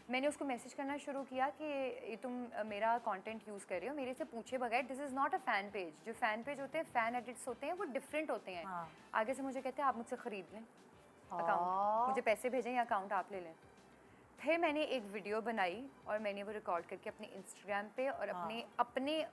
मैंने उसको मैसेज करना शुरू किया कि ये तुम मेरा कंटेंट यूज़ कर रहे हो, मेरे से पूछे बगैर, this is not a fan page. जो फ़ैन पेज होते हैं, फ़ैन एडिट्स होते हैं, वो डिफरेंट होते हैं। हाँ। आगे से मुझे कहते हैं आप मुझसे ख़रीद लें अकाउंट, मुझे पैसे भेजें या अकाउंट आप ले लें। फिर मैंने एक वीडियो बनाई और मैंने वो रिकॉर्ड करके अपने इंस्टाग्राम पे और अपने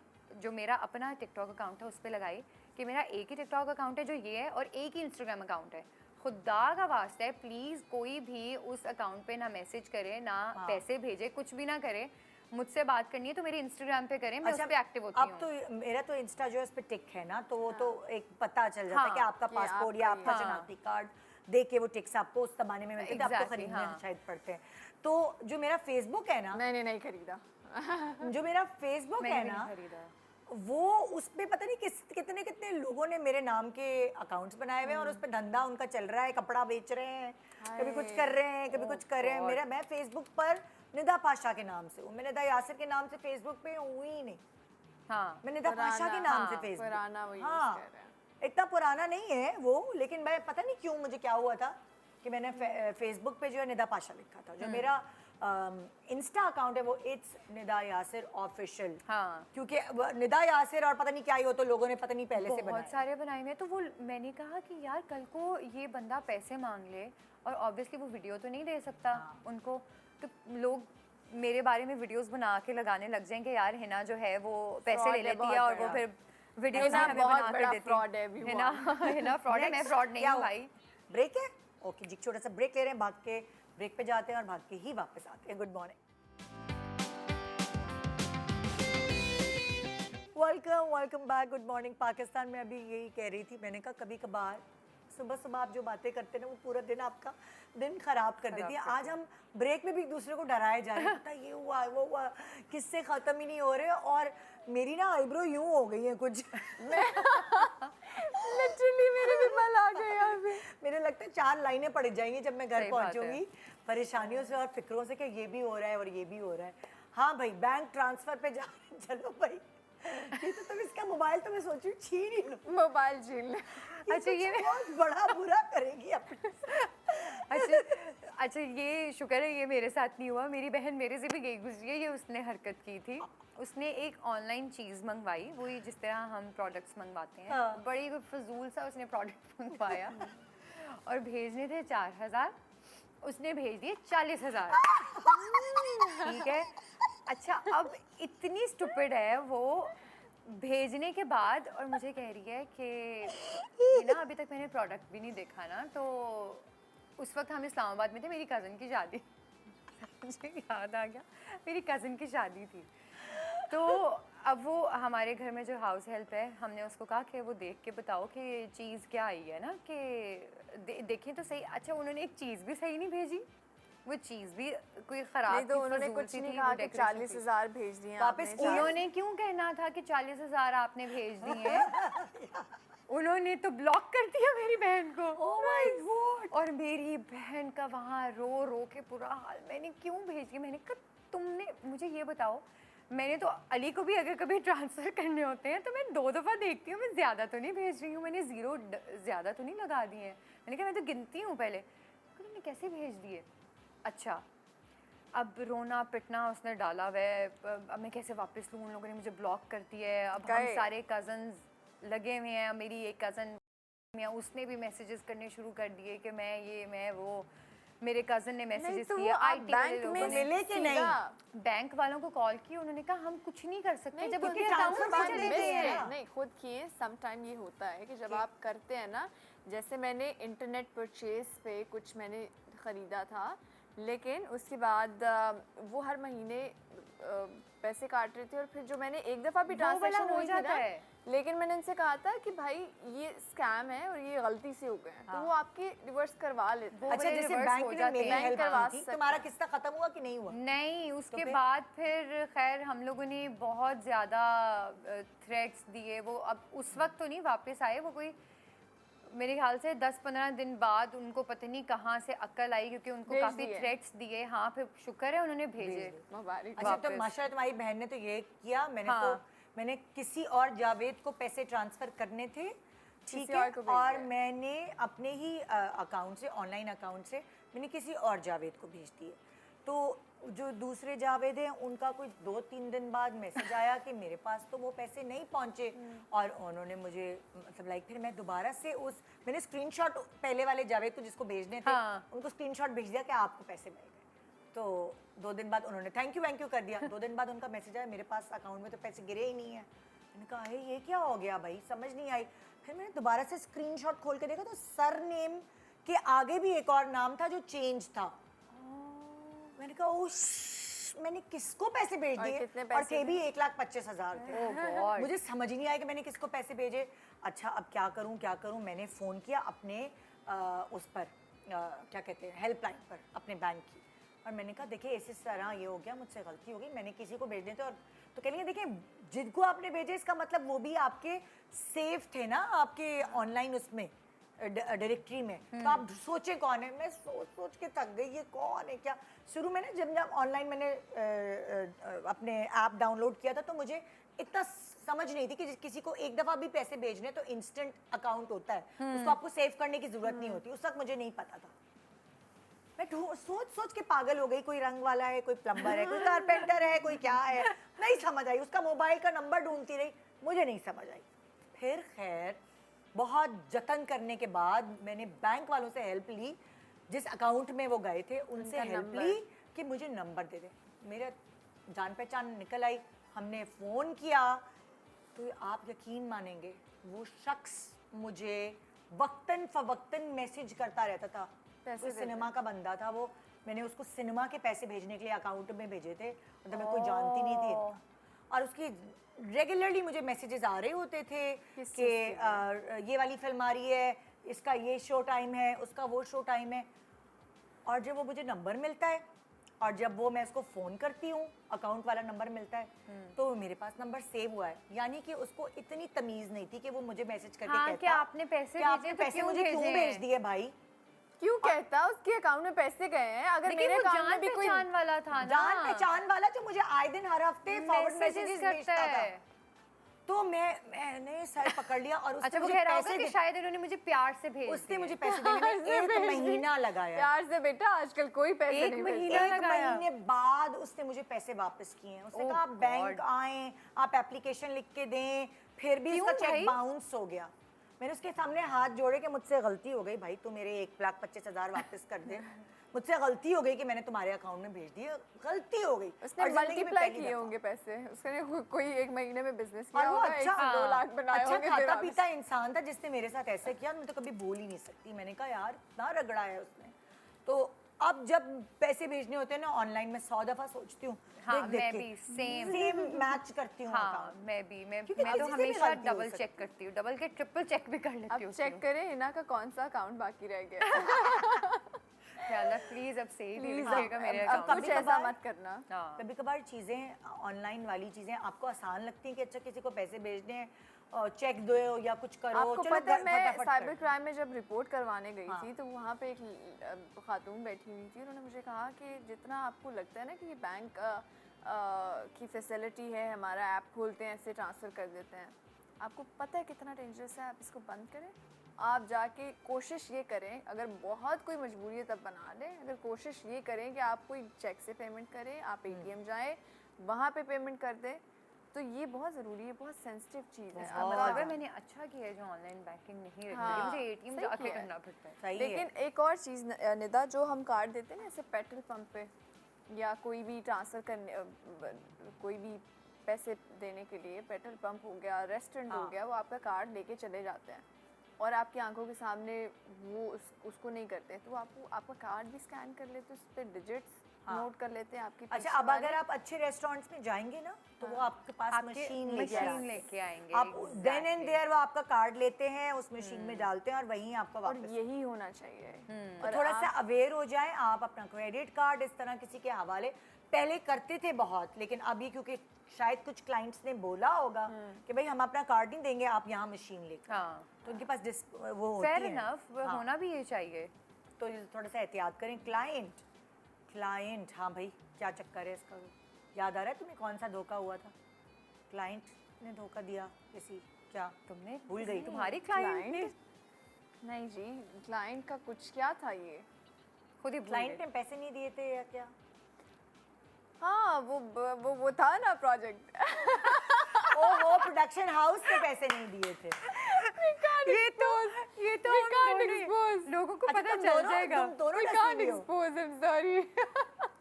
जो मेरा अपना टिकटॉक अकाउंट है उस पर लगाई कि मेरा एक ही टिकटॉक अकाउंट है जो ये है और एक ही इंस्टाग्राम अकाउंट है। खुदा का वास्ता है प्लीज़ कोई भी उस अकाउंट पे ना मैसेज करे, ना पैसे भेजे, कुछ भी ना करे। मुझसे बात करनी है तो मेरे इंस्टाग्राम पे करें, मैं उस पे एक्टिव होती अब हूँ। तो मेरा तो इंस्टा जो है उस पे टिक है ना, तो वो तो एक पता चल जाता है हाँ, कि आपका कि पासपोर्ट या आपका आपका शनाख्ती कार्ड दे के वो टिक्स आपको उस जमाने में मिलते थे, आपको Exactly, खरीदने हाँ। शायद पड़ते हैं। तो जो मेरा फेसबुक है ना, मैंने नहीं खरीदा। जो मेरा फेसबुक मैंने है भी ना, नहीं खरीदा। वो उस पे पता नहीं कितने कितने लोगों ने मेरे नाम के अकाउंट्स बनाए हुए हैं और उस पे धंधा उनका चल रहा है, कपड़ा बेच रहे हैं, कभी कुछ कर रहे हैं, कभी कुछ कर रहे हैं। मैं फेसबुक पर निदा पाशा के नाम से हूँ, मैं निदा यासिर के नाम से फेसबुक पे हुई ही नहीं। हाँ, मैं निदा पाशा के नाम से फेसबुक, पुराना वो यूज हाँ, कर रहे हैं। इतना पुराना नहीं है वो, लेकिन मैं पता नहीं क्यों मुझे क्या हुआ था कि मैंने फेसबुक पे जो है निदा पाशा लिखा था। जो मेरा इंस्टा अकाउंट है वो इट्स निदा यासिर ऑफिशियल, हाँ। क्योंकि निदा यासिर और पता नहीं क्या ही हो, तो लोगों ने पता नहीं पहले से बहुत बनाया। सारे बनाए हुए हैं। तो वो मैंने कहा कि यार कल को ये बंदा पैसे मांग ले और ऑब्वियसली वो वीडियो तो नहीं दे सकता उनको, तो लोग मेरे बारे में वीडियोस बना के लगाने लग जाएंगे यार हिना जो है वो पैसे Fraud ले है लेती है बहुत और वो बड़ा। फिर वीडियोस हिना हमें बहुत बना बड़ा के देती fraud है, हिना हिना फ्रॉड है, मैं फ्रॉड नहीं हूँ भाई। ब्रेक है, ओके जी, छोटा सा ब्रेक ले रहे हैं, भाग के ब्रेक पे जाते हैं और भाग के ही वापस आते हैं। Good morning, welcome back. Good morning Pakistan. में अभी यही कह रही थी, मैंने कहा कभी कभार सुबह सुबह आप जो बातें करते हैं ना वो पूरा दिन आपका दिन खराब कर देती है। आज हम ब्रेक में भी एक दूसरे को डराए जा रहे हैं, पता ये हुआ वो हुआ, किससे ख़त्म ही नहीं हो रहे। और मेरी ना आईब्रो यूं हो गई है कुछ लिटरली मेरे भी बाल आ गए यहाँ पे। मेरे लगता है 4 लाइनें पड़ जाएंगी जब मैं घर सही बात है। पहुंचूंगी, परेशानियों से और फिक्रों से कि ये भी हो रहा है और ये भी हो रहा है। हाँ भाई, बैंक ट्रांसफर पे जा चलो भाई, ये तो तुम इसका मोबाइल तो मैं सोच रही हूँ छीन ही लो। मोबाइल छीन ले। अच्छा ये बहुत बड़ा बुरा करेगी अपने अच्छा अच्छा ये शुक्र है ये मेरे साथ नहीं हुआ। मेरी बहन मेरे से भी गई गुजरी है, ये उसने हरकत की थी। उसने एक ऑनलाइन चीज़ मंगवाई, वही जिस तरह हम प्रोडक्ट्स मंगवाते हैं। हाँ। बड़ी कोई फजूल सा उसने प्रोडक्ट मंगवाया और भेजने थे 4000, उसने भेज दिए 40,000। ठीक है। अच्छा अब इतनी स्टूपिड है वो भेजने के बाद, और मुझे कह रही है कि ये ना अभी तक मैंने प्रोडक्ट भी नहीं देखा ना। तो उस वक्त हम इस्लामाबाद में थे, मेरी कज़न की शादी मुझे याद आ गया, मेरी कज़न की शादी थी। तो अब वो हमारे घर में जो हाउस हेल्प है, हमने उसको कहा कि वो देख के बताओ कि चीज़ क्या आई है ना, कि देखें तो सही। अच्छा उन्होंने एक चीज़ भी सही नहीं भेजी, वो चीज़ भी कोई ख़राब नहीं तो थी, उन्होंने फजूल कुछ सी नहीं थी, कहा वो कि decoration थी। 40,000 भेज दिए वापस आपने। उन्होंने क्यों कहना था कि 40,000 आपने भेज दिए? उन्होंने तो ब्लॉक कर दिया मेरी बहन को। Oh my God! और मेरी बहन का वहाँ रो रो के बुरा हाल। मैंने क्यों भेज दिया? मैंने कहा तुमने मुझे ये बताओ, मैंने तो अली को भी अगर कभी ट्रांसफ़र करने होते हैं तो मैं 2 दफ़ा देखती हूँ, मैं ज़्यादा तो नहीं भेज रही हूँ, मैंने ज़ीरो ज़्यादा तो नहीं लगा दिए हैं। मैंने कहा मैं तो गिनती हूँ पहले। तुमने कैसे भेज दिए? अच्छा अब रोना पिटना उसने डाला हुआ है, अब मैं कैसे वापस लूँ? उन लोगों ने मुझे ब्लॉक कर दिया है। अब हम गए। सारे कज़न्स लगे हुए हैं। मेरी एक कज़न उसने भी मैसेजेस करने शुरू कर दिए कि मैं ये मैं वो। मेरे कज़न ने नहीं मैसेजेस तो किए, वो आप आईटी वाले बैंक लोगों में ने। मिले कि नहीं? सीधा- बैंक वालों को कॉल की, उन्होंने कहा हम कुछ नहीं कर सकते नहीं जब क्योंकि उनके अकाउंट transfer में बात चले मिस गए है हैं। ना। नहीं खुद किए। सम टाइम ये होता है कि जब आप करते हैं ना, जैसे मैंने इंटरनेट परचेज पे कुछ मैंने ख़रीदा था, लेकिन उसके बाद वो हर महीने पैसे काट रहे थे, और फिर जो मैंने एक दफ़ा भी वो वाला ट्रांजैक्शन हो हुई थी जाता ना, है। लेकिन मैंने इनसे कहा था कि भाई ये स्कैम है और ये गलती से हो गए हैं, तो वो आपकी रिवर्स करवा लेते हैं। अच्छा बड़े जैसे reverse बैंक हो ने जाते मेरी हैं। हेल्प करवा की थी, सकता तुम्हारा है। किस्सा खत्म हुआ कि नहीं हुआ? नहीं उसके फिर? बाद फिर खैर हम लोगों ने बहुत ज़्यादा थ्रेट्स दिए। वो अब उस वक्त तो नहीं वापस आए, वो कोई मेरे ख्याल से 10-15 दिन बाद उनको पता नहीं कहाँ से अक्ल आई, क्योंकि उनको भेज काफ़ी दिए। थ्रेट्स दिए। हाँ फिर शुक्र है उन्होंने भेजे। मुबारक। अच्छा तो वापस। माशाल्लाह तुम्हारी बहन ने तो ये किया। हाँ। मैंने किसी और जावेद को पैसे ट्रांसफर करने थे, ठीक किसी है, और को भेज और दिए। मैंने अपने ही अकाउंट से, ऑनलाइन अकाउंट से मैंने किसी और जावेद को भेज दिए। तो जो दूसरे जावेद हैं उनका कुछ 2-3 दिन बाद मैसेज आया कि मेरे पास तो वो पैसे नहीं पहुंचे, और उन्होंने मुझे मतलब लाइक फिर मैं दोबारा से मैंने स्क्रीनशॉट पहले वाले जावेद को जिसको भेजने थे, हाँ। उनको स्क्रीनशॉट भेज दिया कि आपको पैसे मिल गए। तो 2 दिन बाद उन्होंने थैंक यू कर दिया। 2 दिन बाद उनका मैसेज आया मेरे पास अकाउंट में तो पैसे गिरे ही नहीं है। मैंने कहा है ये क्या हो गया भाई, समझ नहीं आई। फिर मैंने दोबारा से स्क्रीनशॉट खोल के देखा तो सर नेम के आगे भी एक और नाम था जो चेंज था। मैंने कहा मैंने किसको पैसे भेज और दिए, कितने और पैसे थे भी 1,25,000 थे। Oh God. मुझे समझ ही नहीं आया कि मैंने किसको पैसे भेजे। अच्छा अब क्या करूं। मैंने फ़ोन किया अपने उस पर क्या कहते हैं हेल्पलाइन पर अपने बैंक की, और मैंने कहा देखिए इस तरह ये हो गया, मुझसे गलती हो गई, मैंने किसी को भेजने थे। और तो कहेंगे देखिए जिनको आपने भेजे इसका मतलब वो भी आपके सेफ थे ना आपके ऑनलाइन उसमें डायरेक्टरी में। तो आप सोचें कौन है। मैं सोच के थक गई ये कौन है क्या। शुरू में ना जब ऑनलाइन मैंने अपने ऐप डाउनलोड किया था तो मुझे इतना समझ नहीं थी कि किसी को एक दफ़ा भी पैसे भेजने तो इंस्टेंट अकाउंट होता है, उसको आपको सेव करने की ज़रूरत नहीं होती। उस वक्त मुझे नहीं पता था। मैं सोच के पागल हो गई, कोई रंग वाला है, कोई प्लम्बर है, कोई कारपेंटर है, कोई क्या है, नहीं समझ आई। उसका मोबाइल का नंबर ढूंढती रही, मुझे नहीं समझ आई। फिर खैर बहुत जतन करने के बाद मैंने बैंक वालों से हेल्प ली, जिस अकाउंट में वो गए थे उनसे उनका हेल्प नंबर। ली कि मुझे नंबर दे दे। मेरा जान पहचान निकल आई, हमने फ़ोन किया तो आप यकीन मानेंगे वो शख्स मुझे वक्तन फ़वक्तन मैसेज करता रहता था। पैसे कोई देते। सिनेमा का बंदा था वो, मैंने उसको सिनेमा के पैसे भेजने के लिए अकाउंट में भेजे थे, मतलब मैं कोई जानती नहीं थी। और उसकी रेगुलरली मुझे मैसेजेस आ रहे होते थे किस कि चीज़ ये वाली फिल्म आ रही है, इसका ये शो टाइम है, उसका वो शो टाइम है। और जब वो मुझे नंबर मिलता है और जब वो मैं उसको फ़ोन करती हूँ, अकाउंट वाला नंबर मिलता है, तो मेरे पास नंबर सेव हुआ है। यानी कि उसको इतनी तमीज़ नहीं थी कि वो मुझे मैसेज करके हाँ, कहता कि आपने पैसे कि आपने भेजे तो पैसे क्यों मुझे क्यों भेजे भेज हैं? दिए भाई। क्यों कहता उसके अकाउंट में पैसे गए हैं? अगर लेकिन मेरे वो अकाउंट जान में भी कोई पहचान वाला था ना। जान पहचान वाला जो मुझे आए दिन हर हफ्ते फॉरवर्ड मैसेजेस मैसेजेस करता भेजता था। है। तो मैंने सर पकड़ लिया और उसने अच्छा वो मुझे कह रहा होगा पैसे कि दे- शायद इन्होंने मुझे प्यार से भेज उसने दिए। मुझे पैसे देने में से 1 भेज दिए। महीना लगाया। प्यार से बेटा आजकल कोई पैसे एक नहीं महीना भेजता। 1 लगाया। महीने बाद उसने मुझे पैसे वापस किए हैं। उसने Oh कहा आप बैंक आए, आप एप्लीकेशन लिख के दें, फिर भी क्यों उसका भाई? चेक बाउंस हो गया। मैंने उसके सामने हाथ जोड़े कि मुझसे गलती हो गई भाई, तू मेरे 1,25,000 वापस कर दे। मुझसे गलती हो गई कि मैंने तुम्हारे अकाउंट में भेज दिया, गलती हो गई। उसने और जिंदगी में मल्टीप्लाई पहली किए दफा। होंगे पैसे, उसने कोई 1 महीने में बिजनेस और किया वो होगा, 1 अच्छा से 2 लाख बनाए अच्छा होंगे, फिर खाता वापस। पीता इंसान था जिसने मेरे साथ ऐसे किया, मैं तो कभी बोल ही नहीं सकती। मैंने कहा यार इतना रगड़ा है उसने। तो अब जब पैसे भेजने होते हैं ना ऑनलाइन, मैं 100 दफा सोचती हूँ, हाँ, देख मैं के भी सेम मैच करती हूँ हाँ account। मैं क्योंकि तो किसी से भी हमेशा गलती हो डबल सकती चेक करती हूँ, डबल के ट्रिपल चेक भी कर लेती अब हूँ। चेक करें हिना का कौन सा अकाउंट बाकी रह गया। अल्लाह प्लीज अब सही प्लीज दीजिएगा मेरे अब अकाउंट। कुछ ऐसा मत करना। हाँ कभी कभार चीज़ें ऑनलाइन वाली चीज़ें आपको आसान लगती हैं कि अच्छा किसी को पैसे भेजने हैं और चेक दो या कुछ करो, आपको चलो पता है मैं फटाफट साइबर कर। क्राइम में जब रिपोर्ट करवाने गई हाँ। थी तो वहाँ पे एक खातून बैठी हुई थी। उन्होंने मुझे कहा कि जितना आपको लगता है ना कि ये बैंक की फैसिलिटी है, हमारा ऐप खोलते हैं ऐसे ट्रांसफ़र कर देते हैं, आपको पता है कितना डेंजरस है। आप इसको बंद करें, आप जाके कोशिश ये करें, अगर बहुत कोई मजबूरी है तब बना लें, अगर कोशिश ये करें कि आप कोई चेक से पेमेंट करें, आप ATM जाएं वहाँ पे पेमेंट कर दें, तो ये बहुत ज़रूरी है, बहुत सेंसिटिव चीज़ है। बहुत मगर ज़्यादा। मैंने अच्छा किया है जो ऑनलाइन बैंकिंग नहीं रखी, हाँ, मुझे ATM सही जाके किया है। करना पड़ता है। सही लेकिन है। एक और चीज़ निदा, जो हम कार्ड देते हैं ना ऐसे पेट्रोल पंप पे या कोई भी ट्रांसफ़र करने कोई भी पैसे देने के लिए, पेट्रोल पंप हो गया, रेस्टोरेंट हो हाँ। गया, वो आपका कार्ड लेके चले जाते हैं और आपकी आंखों के सामने वो उसको नहीं करते, तो आपका कार्ड भी स्कैन कर लेते, उस पर डिजिट्स हाँ। नोट कर लेते हैं आपकी अच्छा पीछे अब वाले। अगर आप अच्छे रेस्टोरेंट्स में जाएंगे ना तो वो आपके पास आपके मशीन मशीन लेके आएंगे, आप देन एंड exactly। देयर वो आपका कार्ड लेते हैं, उस मशीन में डालते हैं और वहीं आपका और वापस। यही होना चाहिए। तो थोड़ा सा अवेयर हो जाए आप, अपना क्रेडिट कार्ड इस तरह किसी के हवाले पहले करते थे बहुत, लेकिन अभी क्योंकि शायद कुछ क्लाइंट्स ने बोला होगा कि भाई हम अपना कार्ड नहीं देंगे, आप यहाँ मशीन लेकर, हाँ तो उनके पास वो होती फेयर है। इनफ, हाँ। होना भी ये चाहिए। तो ये थोड़ा सा एहतियात करें। क्लाइंट हाँ भाई क्या चक्कर है इसका? याद आ रहा है तुम्हें कौन सा धोखा हुआ था? क्लाइंट ने धोखा दिया किसी, क्या तुमने भूल गई? तुम्हारी क्लाइंट ने नहीं जी, क्लाइंट का कुछ क्या था ये? खुद ही भूल क्लाइंट गई। ने पैसे नहीं दिए थे या क्या? हाँ वो था ना प्रोजेक्ट। ओहो प्रोडक्शन हाउस ने पैसे नहीं दिए थे। ये तो हम दोनों लोगों को अच्छा, पता तुम चल दोनों- जाएगा। तुम दोनों We नसीबी can't हो। expose him, sorry।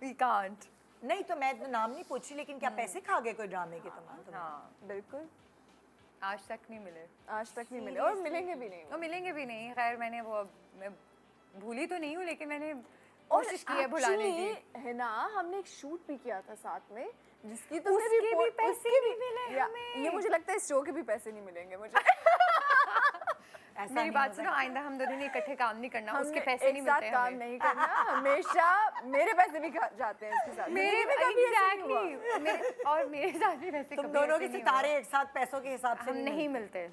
We can't। नहीं तो मैं तो नाम नहीं पूछी, लेकिन क्या पैसे खा गए कोई ड्रामे के तमाम? हाँ बिल्कुल, आज तक नहीं मिले आज तक नहीं मिले और मिलेंगे भी नहीं। वो मिलेंगे भी नहीं। खैर मैंने वो मैं भूली तो नहीं हूँ, लेकिन मैंने और कोशिश की है भुलाने की। actually, है ना, हमने एक शूट भी किया था साथ में, जिसकी तो उसके भी पैसे नहीं मिले हमें। ये मुझे लगता है इस शो के भी पैसे नहीं मिलेंगे मुझे। ऐसा मेरी नहीं बात होगा। सुनो, आइंदा हम दोनों ने इकट्ठे काम नहीं करना, उसके हमने पैसे एक नहीं साथ मिलते काम हमें। नहीं करना, हमेशा मेरे पैसे भी जाते हैं इसके साथ। मेरे जिंदगी में कभी ऐसा नहीं हुआ। एग्जैक्टली और मेरे साथ भी वैसे तुम कभी दोनों ऐसे के नहीं सितारे हुआ। एक साथ पैसों के हिसाब से हम नहीं मिलते,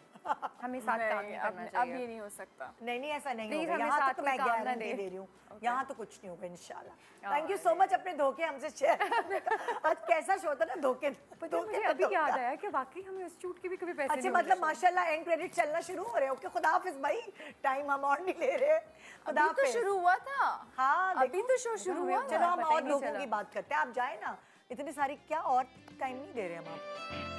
हमें साथ काम नहीं करना अब चाहिए। ये नहीं हो सकता। नहीं ऐसा नहीं Please होगा। हमें यहाँ साथ तक तो कोई मैं काम ना गारंटी दे। दे रही हूँ, यहाँ तो कुछ नहीं होगा इंशाल्लाह। थैंक यू सो मच अपने धोखे हमसे शेयर करने का। आज कैसा शो था ना, धोखे पता है, मुझे अभी याद आया कि वाकई हमें उस शूट के भी कभी पैसे अच्छा नहीं मतलब मिले। माशाल्लाह एंड क्रेडिट चलना शुरू हो रहे हो। ओके खुदा हाफिज भाई, टाइम हम और नहीं ले रहे। खुदा अभी तो हाफिज। शुरू हुआ था। हाँ अभी तो शो शुरू हुआ चलो हम पता ही और नहीं लोगों चला। की बात करते हैं। आप जाए ना, इतनी सारी क्या और टाइम नहीं दे रहे हम आप।